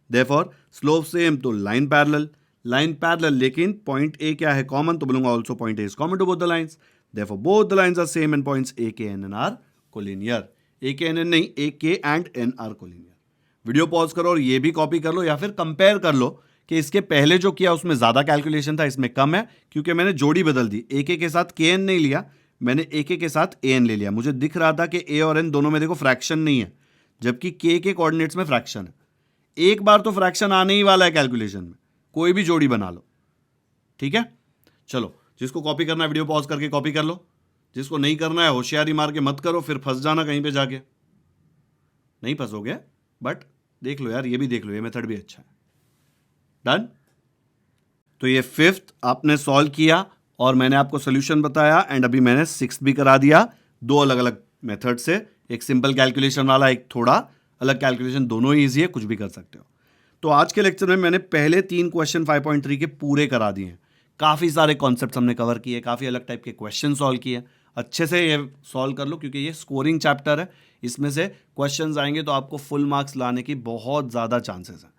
Therefore slope same तो लाइन पैरेलल, लेकिन पॉइंट ए क्या है कॉमन, तो बोलूंगा also point A is common to both the lines. Therefore both the lines are same and points A K N N are collinear. A K N N नहीं, A K and N are collinear. Video pause करो और ये भी कॉपी कर लो या फिर कंपेयर कर लो कि इसके पहले जो किया उसमें ज्यादा कैलकुलेशन था, इसमें कम है, क्योंकि मैंने जोड़ी बदल दी, ए के साथ के एन नहीं लिया, मैंने ए के साथ ए एन ले लिया। मुझे दिख रहा था कि ए और एन दोनों में देखो फ्रैक्शन नहीं है, जबकि के कोऑर्डिनेट्स में फ्रैक्शन है। एक बार तो फ्रैक्शन आने ही वाला है कैलकुलेशन में, कोई भी जोड़ी बना लो, ठीक है। चलो जिसको कॉपी करना है वीडियो पॉज करके कॉपी कर लो, जिसको नहीं करना है होशियारी मार के मत करो, फिर फंस जाना कहीं पे जाके। नहीं फंसोगे, बट देख लो यार, ये भी देख लो, ये मेथड भी अच्छा है। डन? तो ये 5th आपने सॉल्व किया और मैंने आपको सोल्यूशन बताया, एंड अभी मैंने 6th भी करा दिया, 2 अलग अलग मेथड से, एक सिंपल कैलकुलेशन वाला, एक थोड़ा अलग कैलकुलेशन, दोनों ही ईजी है, कुछ भी कर सकते हो। तो आज के लेक्चर में मैंने पहले 3 क्वेश्चन 5.3 के पूरे करा दिए हैं। काफ़ी सारे कॉन्सेप्ट्स हमने कवर किए, काफ़ी अलग टाइप के क्वेश्चन सॉल्व किए। अच्छे से ये सॉल्व कर लो क्योंकि ये स्कोरिंग चैप्टर है, इसमें से क्वेश्चंस आएंगे तो आपको फुल मार्क्स लाने की बहुत ज़्यादा चांसेस हैं,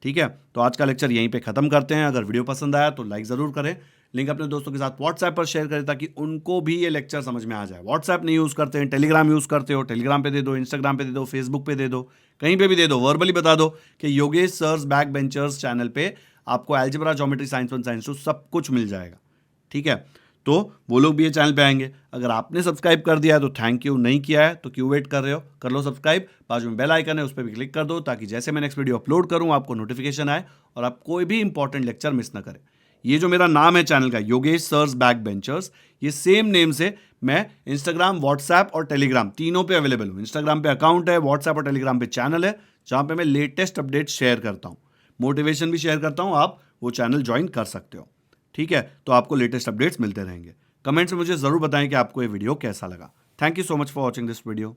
ठीक है। तो आज का लेक्चर यहीं पे ख़त्म करते हैं। अगर वीडियो पसंद आया तो लाइक ज़रूर करें, लिंक अपने दोस्तों के साथ व्हाट्सएप पर शेयर करें ताकि उनको भी ये लेक्चर समझ में आ जाए। व्हाट्सएप नहीं यूज़ करते हैं, टेलीग्राम यूज़ करते हो, टेलीग्राम पे दे दो, इंस्टाग्राम पे दे दो, फेसबुक पे दे दो, कहीं पे भी दे दो, वर्बली बता दो कि Yogesh sir's back benchers channel पे आपको अलजेब्रा, ज्योमेट्री, साइंस 1, साइंस 2 सब कुछ मिल जाएगा, ठीक है। तो वो लोग भी ये चैनल पे आएंगे। अगर आपने सब्सक्राइब कर दिया है तो थैंक यू, नहीं किया है तो क्यों वेट कर रहे हो, कर लो सब्सक्राइब। बाजू में बेल आइकन है, उस पर भी क्लिक कर दो ताकि जैसे मैं नेक्स्ट वीडियो अपलोड करूं आपको नोटिफिकेशन आए और आप कोई भी इंपॉर्टेंट लेक्चर मिस ना करें। ये जो मेरा नाम है चैनल का, योगेश सर्स बैक बेंचर्स, ये सेम नेम से मैं इंस्टाग्राम, व्हाट्सएप और टेलीग्राम तीनों पे अवेलेबल हूँ। इंस्टाग्राम पे अकाउंट है, व्हाट्सएप और टेलीग्राम पे चैनल है, जहाँ पे मैं लेटेस्ट अपडेट शेयर करता हूँ, मोटिवेशन भी शेयर करता हूँ। आप वो चैनल ज्वाइन कर सकते हो, ठीक है। तो आपको लेटेस्ट अपडेट्स मिलते रहेंगे। कमेंट्स में मुझे ज़रूर बताएं कि आपको ये वीडियो कैसा लगा। Thank you so much for watching this video.